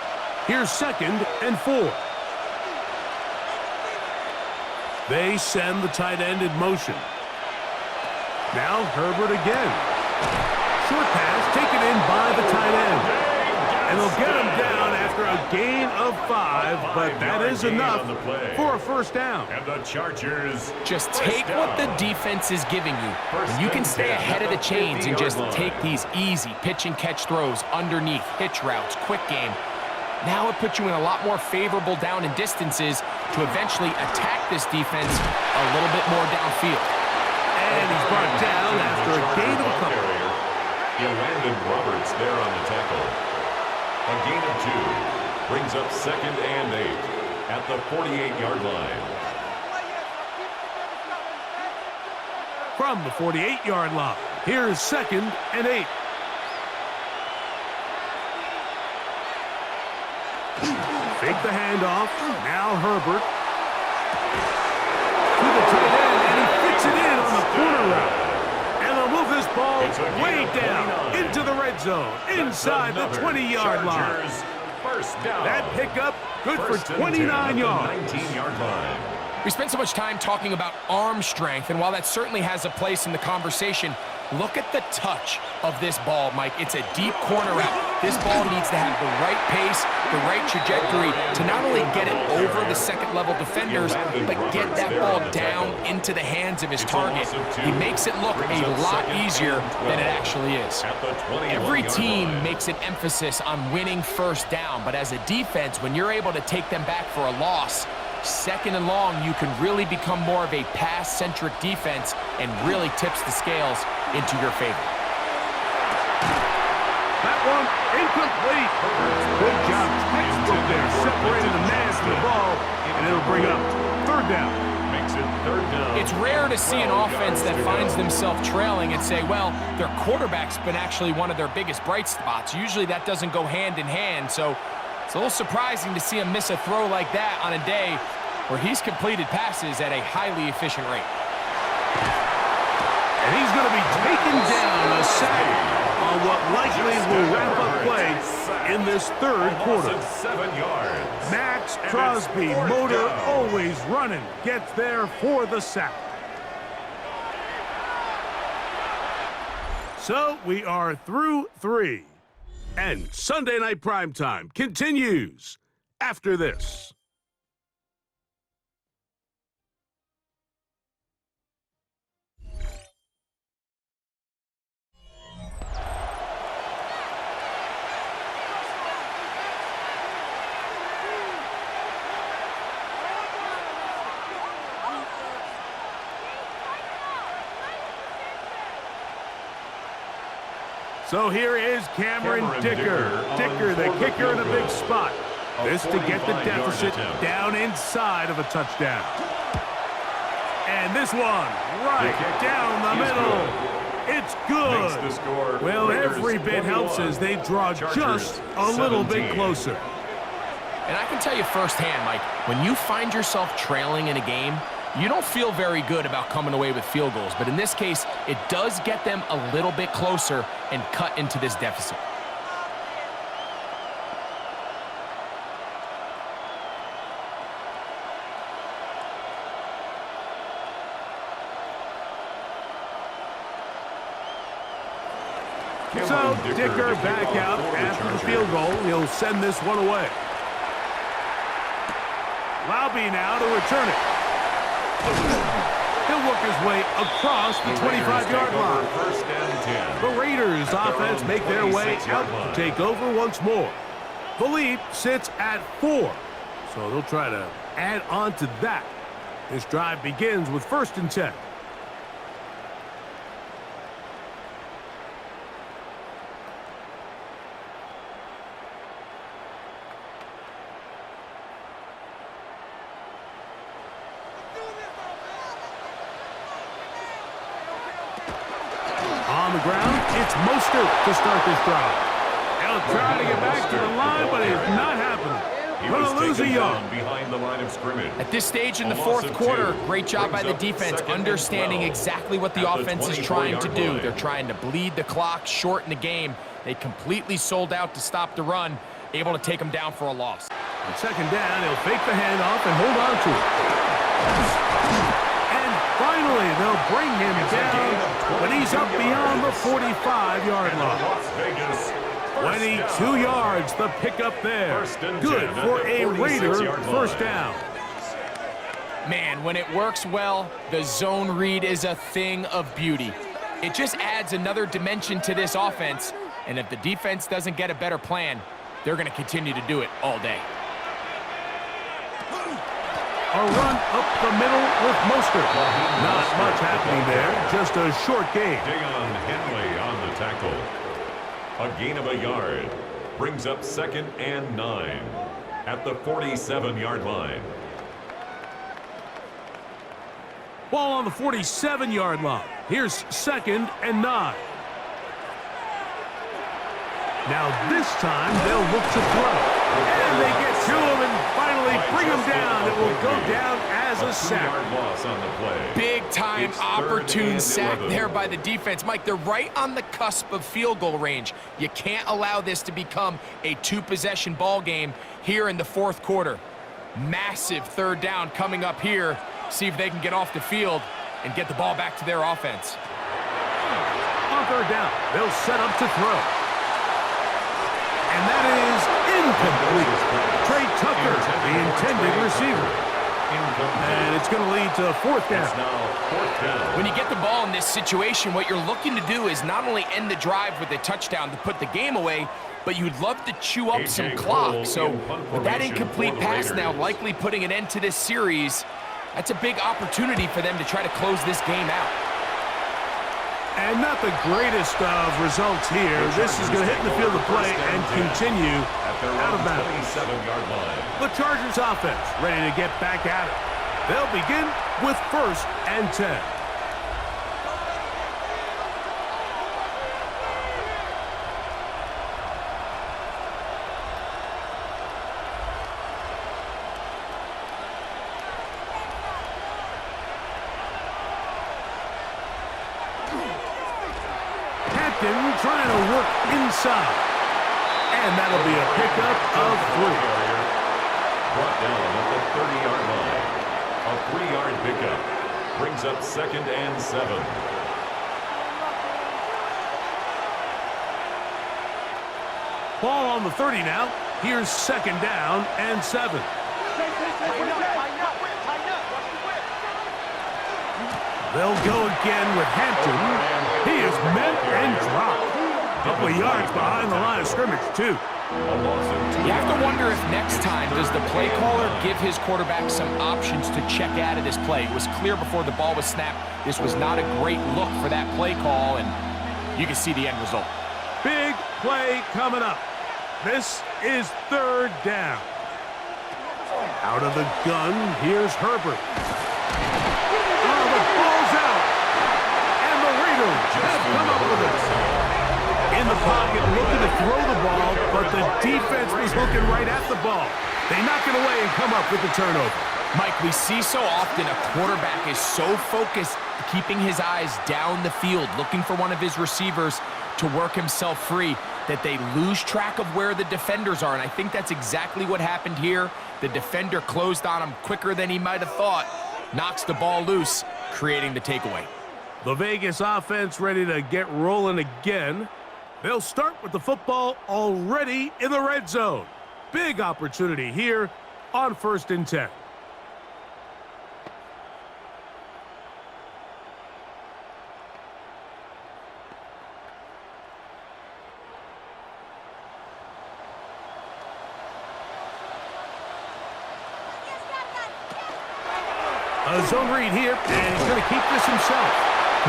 Here's 2nd and 4. They send the tight end in motion. Now Herbert again. Short pass taken in by the tight end. And they'll get him down after a gain of 5, but that is enough for a 1st down. And the Chargers just take what the defense is giving you. And you can stay ahead of the chains and just take these easy pitch and catch throws underneath, hitch routes, quick game. Now it puts you in a lot more favorable down and distances to eventually attack this defense a little bit more downfield. And he's brought down after a gain of a couple. You landed Roberts there on the tackle. A gain of 2 brings up 2nd and 8 at the 48-yard line. From the 48-yard line, here's 2nd and 8. Fake the handoff. Now Herbert to the tight end, and he fits it in on the corner route. And they'll move this ball way down into the red zone, inside the 20-yard line. That pickup good for 29 yards. 19-yard line. We spent so much time talking about arm strength, and while that certainly has a place in the conversation, look at the touch of this ball, Mike. It's a deep corner route. This ball needs to have the right pace, the right trajectory to not only get it over the second-level defenders, but get that ball down into the hands of his target. He makes it look a lot easier than it actually is. Every team makes an emphasis on winning 1st down, but as a defense, when you're able to take them back for a loss, Second and long, you can really become more of a pass-centric defense and really tips the scales into your favor. That one incomplete. Good job. Textbook there, separating the man from the ball, and it'll bring up third down. Makes it third down. It's rare to see an offense that finds themselves trailing and say, well, their quarterback's been actually one of their biggest bright spots. Usually that doesn't go hand in hand, so it's a little surprising to see him miss a throw like that on a day where he's completed passes at a highly efficient rate. And he's going to be taken down, a sack on what likely will wrap up play in this third quarter. 7 yards. Max Crosby, motor always running, gets there for the sack. So we are through 3. And Sunday Night Primetime continues after this. So here is Cameron Dicker. Dicker, the kicker in a big spot. This to get the deficit down inside of a touchdown. And this one right down the middle. It's good. Well, every bit helps as they draw just a little bit closer. And I can tell you firsthand, Mike, when you find yourself trailing in a game, you don't feel very good about coming away with field goals. But in this case, it does get them a little bit closer and cut into this deficit. So Dicker back out after the field goal. He'll send this one away. Laube now to return it. He'll work his way across the 25-yard line. First and 10. The Raiders offense make their way out to take over once more. The lead sits at 4, so they'll try to add on to that. This drive begins with 1st and 10. On the ground, it's Mostert to start this drive. He'll try to get back to the line, but it's not happening. Going to lose a yard. Behind the line of scrimmage. At this stage in the fourth quarter, great job by the defense, understanding exactly what the offense is trying to do. They're trying to bleed the clock, shorten the game. They completely sold out to stop the run, able to take them down for a loss. On 2nd down, he'll fake the handoff and hold on to it. And finally, they'll bring him down when he's up beyond the 45-yard line. Las Vegas. 22 yards, the pickup there. Good for a Raider first down. Man, when it works well, the zone read is a thing of beauty. It just adds another dimension to this offense, and if the defense doesn't get a better plan, they're going to continue to do it all day. A run up the middle with Mostert. Not much happening there, just a short gain. Dion Henley on the tackle. A gain of a yard. Brings up 2nd and 9 at the 47-yard line. Ball on the 47-yard line. Here's 2nd and 9. Now this time they'll look to throw. And they get to him and finally bring him down. It will go down as a sack. 2-yard loss on the play. Big time opportune sack there by the defense. Mike, they're right on the cusp of field goal range. You can't allow this to become a 2-possession ball game here in the fourth quarter. Massive 3rd down coming up here. See if they can get off the field and get the ball back to their offense. On 3rd down, they'll set up to throw. And that is incomplete. Trey Tucker, the intended receiver. And it's going to lead to fourth down. It's now fourth down. When you get the ball in this situation, what you're looking to do is not only end the drive with a touchdown to put the game away, but you'd love to chew up some clock. So with that incomplete pass now likely putting an end to this series, that's a big opportunity for them to try to close this game out. And not the greatest of results here. This is going to hit in the field of play and continue out of bounds. 27-yard line. The Chargers offense ready to get back at it. They'll begin with 1st and 10. Trying to work inside. And that'll be a pickup of 3. Brought down at the 30-yard line. A 3-yard pickup brings up 2nd and 7. Ball on the 30 now. Here's 2nd down and 7. They'll go again with Hampton. He is met and dropped. A couple of yards behind the line of scrimmage, too. You have to wonder if next time does the play caller give his quarterback some options to check out of this play. It was clear before the ball was snapped. This was not a great look for that play call, and you can see the end result. Big play coming up. This is 3rd down. Out of the gun, here's Herbert. Oh, the ball's out. And the Raiders have come up with it. In the pocket, looking to throw the ball, but the defense was looking right at the ball. They knock it away and come up with the turnover. Mike, we see so often a quarterback is so focused, keeping his eyes down the field, looking for one of his receivers to work himself free, that they lose track of where the defenders are. And I think that's exactly what happened here. The defender closed on him quicker than he might have thought, knocks the ball loose, creating the takeaway. The Vegas offense ready to get rolling again. They'll start with the football already in the red zone. Big opportunity here on 1st and 10. A zone read here, and he's going to keep this himself.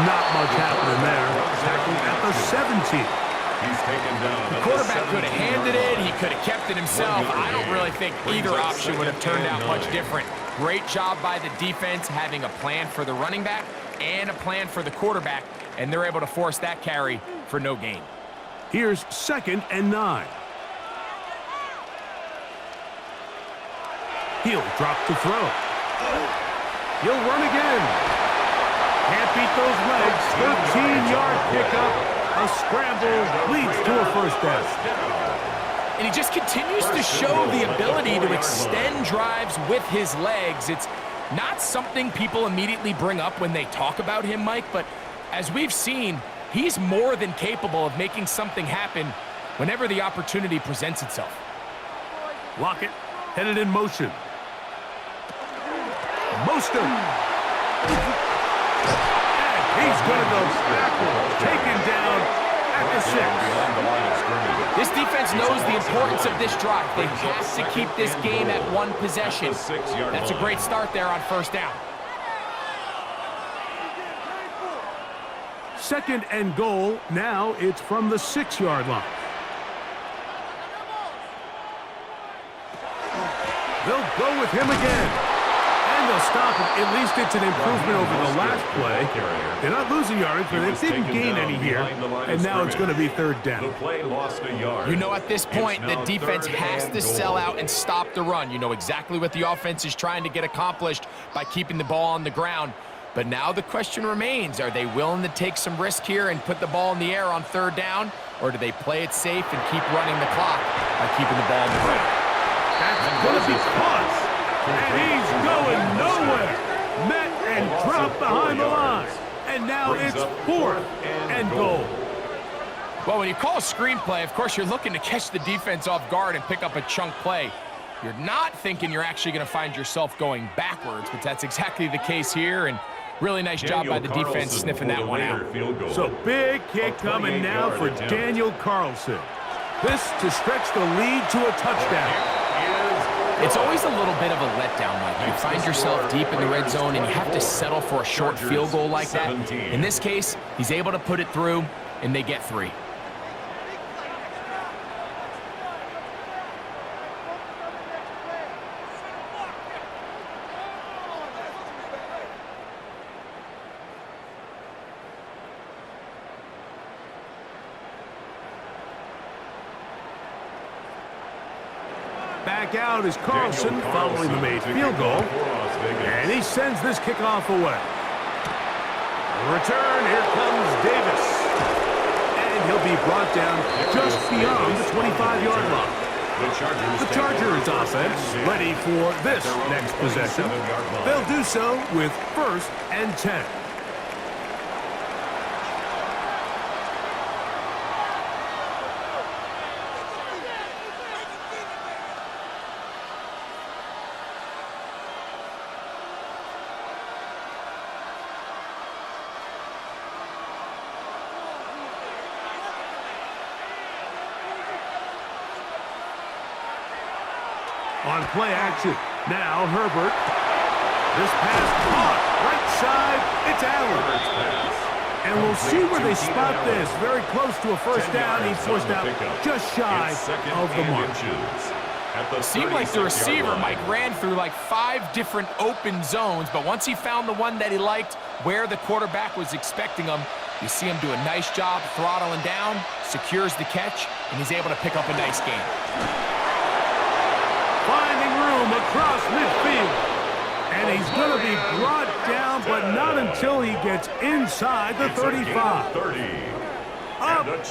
Not much happening there. Tackle at the 17. He's taken down. The quarterback could have handed it. He could have kept it himself. I don't really think either option would have turned out much different. Great job by the defense having a plan for the running back and a plan for the quarterback, and they're able to force that carry for no gain. Here's 2nd and 9. He'll drop to throw. He'll run again. Can't beat those legs. 13-yard pickup. A scramble leads to a 1st down. And he just continues to show the ability to extend drives with his legs. It's not something people immediately bring up when they talk about him, Mike, but as we've seen, he's more than capable of making something happen whenever the opportunity presents itself. Lockett headed in motion. Mostert. And he's going to go backwards. Taken down at the 6. This defense knows the importance of this drive. They have to keep this game at 1 possession. That's a great start there on 1st down. 2nd and goal. Now it's from the 6-yard line. They'll go with him again. And they'll stop him. At least it's an improvement over the last play. They're not losing yards, but they didn't gain any here. And now it's going to be 3rd down. The play lost a yard. You know, at this point, the defense has to sell out and stop the run. You know exactly what the offense is trying to get accomplished by keeping the ball on the ground. But now the question remains, are they willing to take some risk here and put the ball in the air on 3rd down? Or do they play it safe and keep running the clock by keeping the ball on the ground? That's going to be caught. And he's going nowhere. Met and dropped behind the line. And now it's 4th and goal. Well, when you call a screenplay, of course, you're looking to catch the defense off guard and pick up a chunk play. You're not thinking you're actually going to find yourself going backwards, but that's exactly the case here, and really nice job by the defense sniffing that one out. So big kick coming now for Daniel Carlson. This to stretch the lead to a touchdown. It's always a little bit of a letdown, Mike. You find yourself deep in the red zone and you have to settle for a short field goal like that. In this case, he's able to put it through, and they get 3. Back out is Carlson following the made field goal. And he sends this kickoff away. Return, here comes Davis. And he'll be brought down just beyond the 25-yard line. The Chargers offense ready for this next possession. They'll do so with 1st and 10. On play action, now Herbert. This pass caught, right side, it's Allen. And we'll see where they spot this. Very close to a first down. He's forced out just shy of the mark. Seemed like the receiver, Mike, ran through like 5 different open zones, but once he found the one that he liked, where the quarterback was expecting him, you see him do a nice job throttling down, secures the catch, and he's able to pick up a nice gain. Finding room across midfield. And he's going to be brought down, but not until he gets inside the 35. A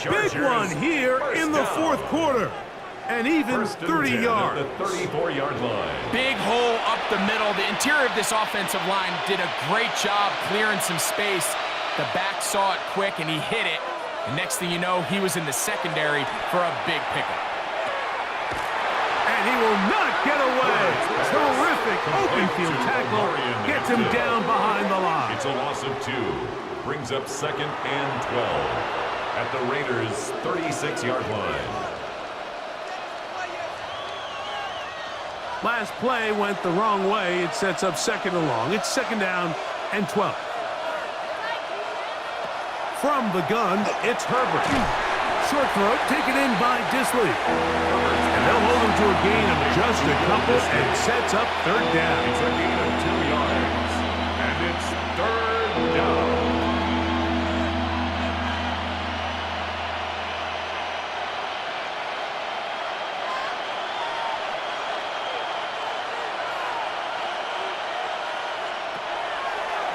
big one here in the 4th quarter. And even 30 yards. 34-yard line. Big hole up the middle. The interior of this offensive line did a great job clearing some space. The back saw it quick, and he hit it. And next thing you know, he was in the secondary for a big pickup. And he will not get away. Terrific open field tackle. Gets him down behind the line. It's a loss of 2. Brings up 2nd and 12 at the Raiders' 36-yard line. Last play went the wrong way. It sets up 2nd and long. It's 2nd down and 12. From the gun, it's Herbert. Short throw taken in by Disley. And they'll hold him to a gain of just a couple and sets up 3rd down. It's a gain of 2 yards. And it's 3rd down.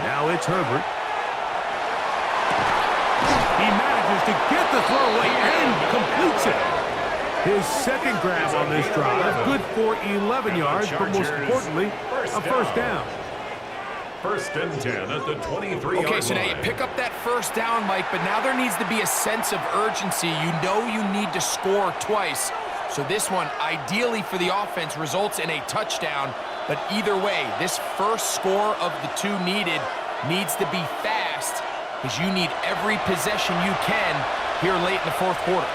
Now it's Herbert. He manages to get the throw away and completes it. His 2nd grab on this drive, good for 11 yards, but most importantly, a first down. 1st and 10 at the 23-yard line. Okay, so now you pick up that first down, Mike, but now there needs to be a sense of urgency. You know you need to score twice. So this one, ideally for the offense, results in a touchdown. But either way, this first score of the 2 needed needs to be fast, because you need every possession you can here late in the 4th quarter.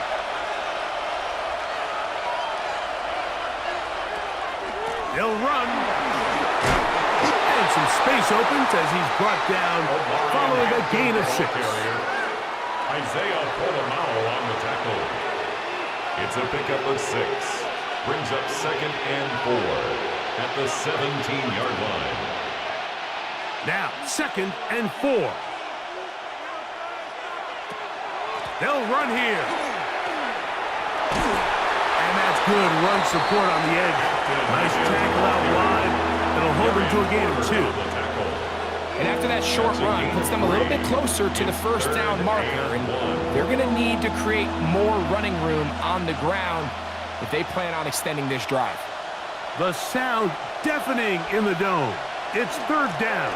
He'll run. And some space opens as he's brought down following a gain of 6. Isaiah Polamau on the tackle. It's a pickup of 6. Brings up 2nd and 4 at the 17-yard line. Now 2nd and 4. They'll run here. And that's good run support on the edge. Nice tackle out wide. It'll hold them to a gain of 2. And after that short run, puts them a little bit closer to the first down marker. And they're going to need to create more running room on the ground if they plan on extending this drive. The sound deafening in the dome. It's 3rd down.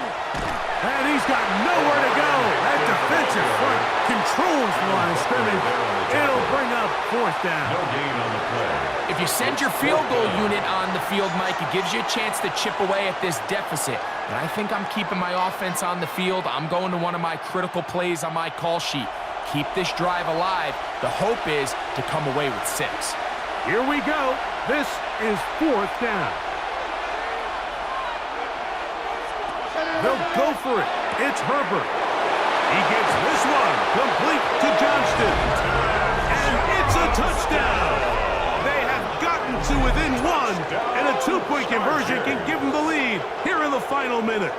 And he's got nowhere to go. That defensive front controls the line of scrimmage. It'll bring up up fourth No down. gain on the play. If you send your field goal unit on the field, Mike, it gives you a chance to chip away at this deficit. And I think I'm keeping my offense on the field. I'm going to one of my critical plays on my call sheet. Keep this drive alive. The hope is to come away with 6. Here we go. This is fourth down. They'll go for it. It's Herbert. He gets this one complete to Johnston. And it's a touchdown. They have gotten to within 1, and a 2-point conversion can give them the lead here in the final minute.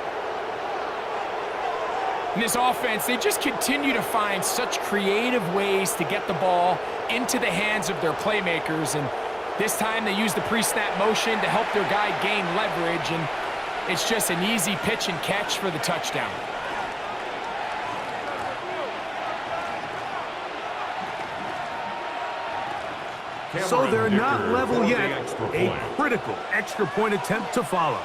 In this offense, they just continue to find such creative ways to get the ball into the hands of their playmakers. And this time they use the pre-snap motion to help their guy gain leverage. And it's just an easy pitch and catch for the touchdown. So they're not level yet. A Point. critical extra point attempt to follow.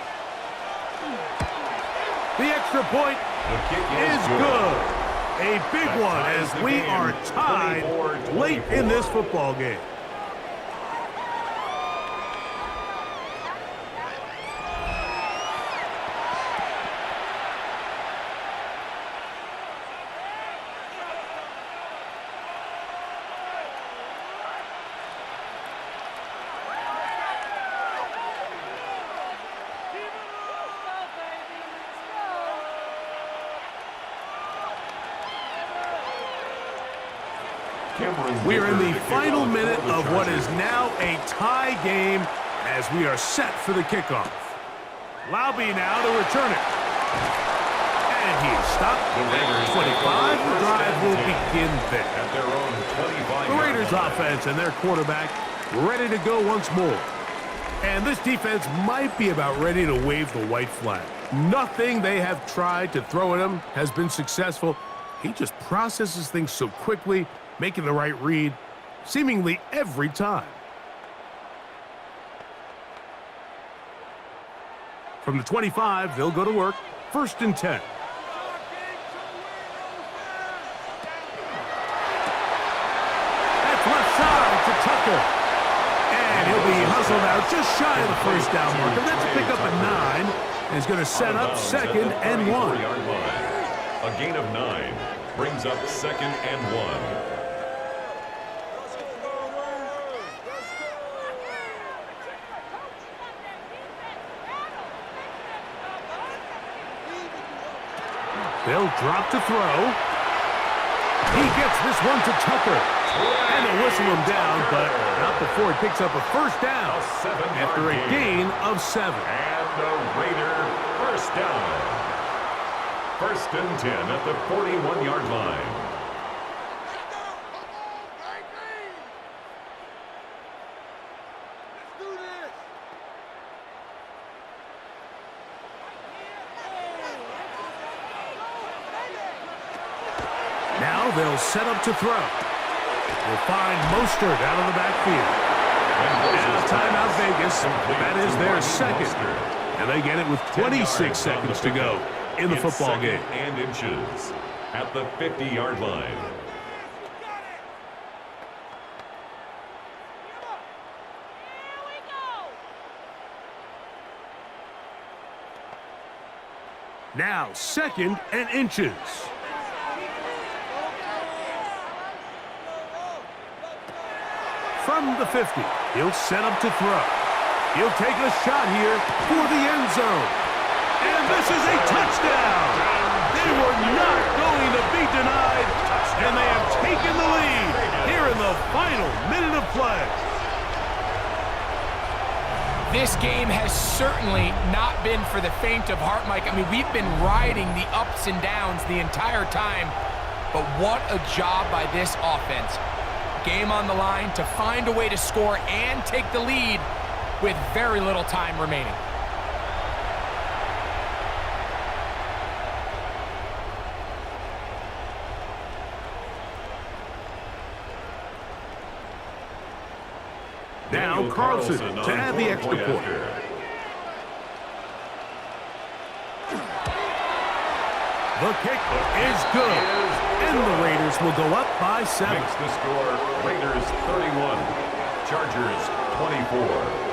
The extra point The kick is good. A big one as we are tied late in this football game. We are in the final minute of what is now a tie game as we are set for the kickoff. Laube now to return it. And he is stopped at 25. The drive will begin there. At their own 25. The Raiders offense and their quarterback ready to go once more. And this defense might be about ready to wave the white flag. Nothing they have tried to throw at him has been successful. He just processes things so quickly, making the right read seemingly every time. From the 25, they'll go to work. 1st and 10. That's left side to Tucker. And he'll be hustled out just shy of the first down marker. That's a pick up at 9. And he's going to set up 2nd and 1. A gain of 9 brings up 2nd and 1. They'll drop to throw. He gets this one to Tucker. And they'll whistle him down, but not before he picks up a first down after a gain of 7. And the Raider first down. 1st and 10 at the 41-yard line. Now they'll set up to throw. They'll find Mostert out of the backfield. And timeout Vegas. That is their 2nd. And they get it with 26 seconds to go in the football game. And inches at the 50-yard line. Now 2nd and inches. From the 50, he'll set up to throw. He'll take a shot here for the end zone. And this is a touchdown. They were not going to be denied, and they have taken the lead here in the final minute of play. This game has certainly not been for the faint of heart, Mike. I mean, we've been riding the ups and downs the entire time, but what a job by this offense. Game on the line to find a way to score and take the lead with very little time remaining. Now Carlson to add the extra point. The kick is good. And and the Raiders will go up by 7. Makes the score Raiders 31, Chargers 24.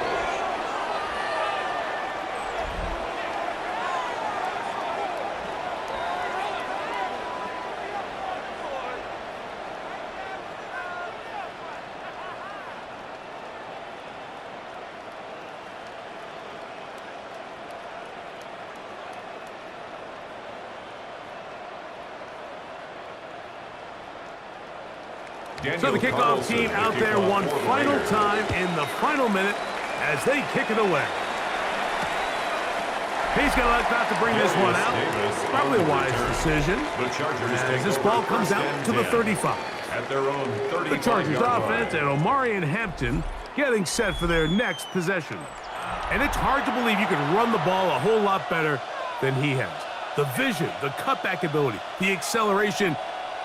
So the kickoff team out there one final time in the final minute as they kick it away. He's going to like not to bring this one out. Probably a wise decision. As this ball comes out to the 35. At their own 35. The Chargers offense and Omarion Hampton getting set for their next possession. And it's hard to believe you can run the ball a whole lot better than he has. The vision, the cutback ability, the acceleration,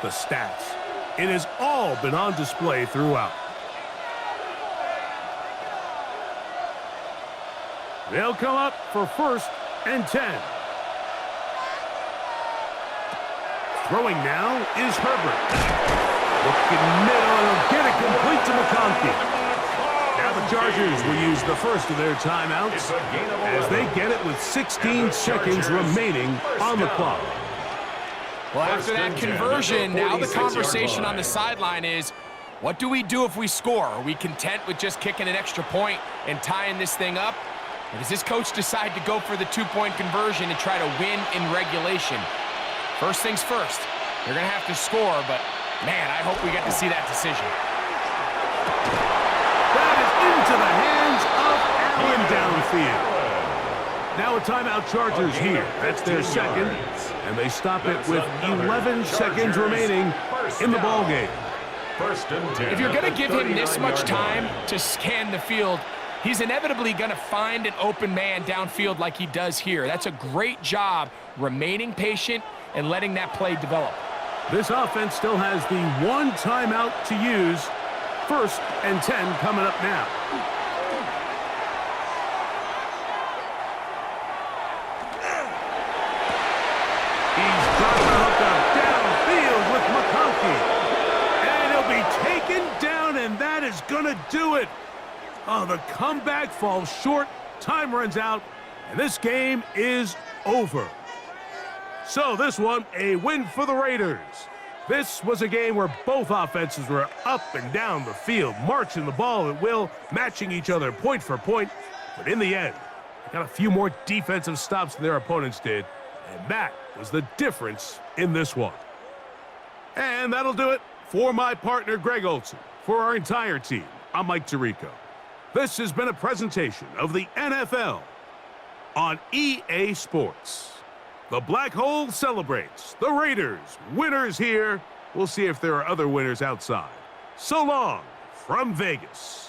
the stats. It has all been on display throughout. They'll come up for 1st and 10. Throwing now is Herbert. Looking middle, and get it complete to McConkey. Now the Chargers will use the first of their timeouts as they get it with 16 seconds remaining on the clock. Well, after that conversion, now the conversation on the sideline is, what do we do if we score? Are we content with just kicking an extra point and tying this thing up? Or does this coach decide to go for the 2-point conversion and try to win in regulation? First things first, they're going to have to score, but, man, I hope we get to see that decision. That is into the hands of Allen downfield. Now a timeout Chargers here. That's their second, and they stop it with 11 seconds remaining in the ballgame. If you're going to give him this much time to scan the field, he's inevitably going to find an open man downfield like he does here. That's a great job remaining patient and letting that play develop. This offense still has the one timeout to use. 1st and 10 coming up now. He's got the hook up downfield with McConkey. And he'll be taken down, and that is going to do it. Oh, the comeback falls short. Time runs out, and this game is over. So this one, a win for the Raiders. This was a game where both offenses were up and down the field, marching the ball at will, matching each other point for point. But in the end, they got a few more defensive stops than their opponents did, and that was the difference in this one. And that'll do it for my partner, Greg Olson. For our entire team, I'm Mike Tirico. This has been a presentation of the NFL on EA Sports. The Black Hole celebrates. The Raiders, winners here. We'll see if there are other winners outside. So long from Vegas.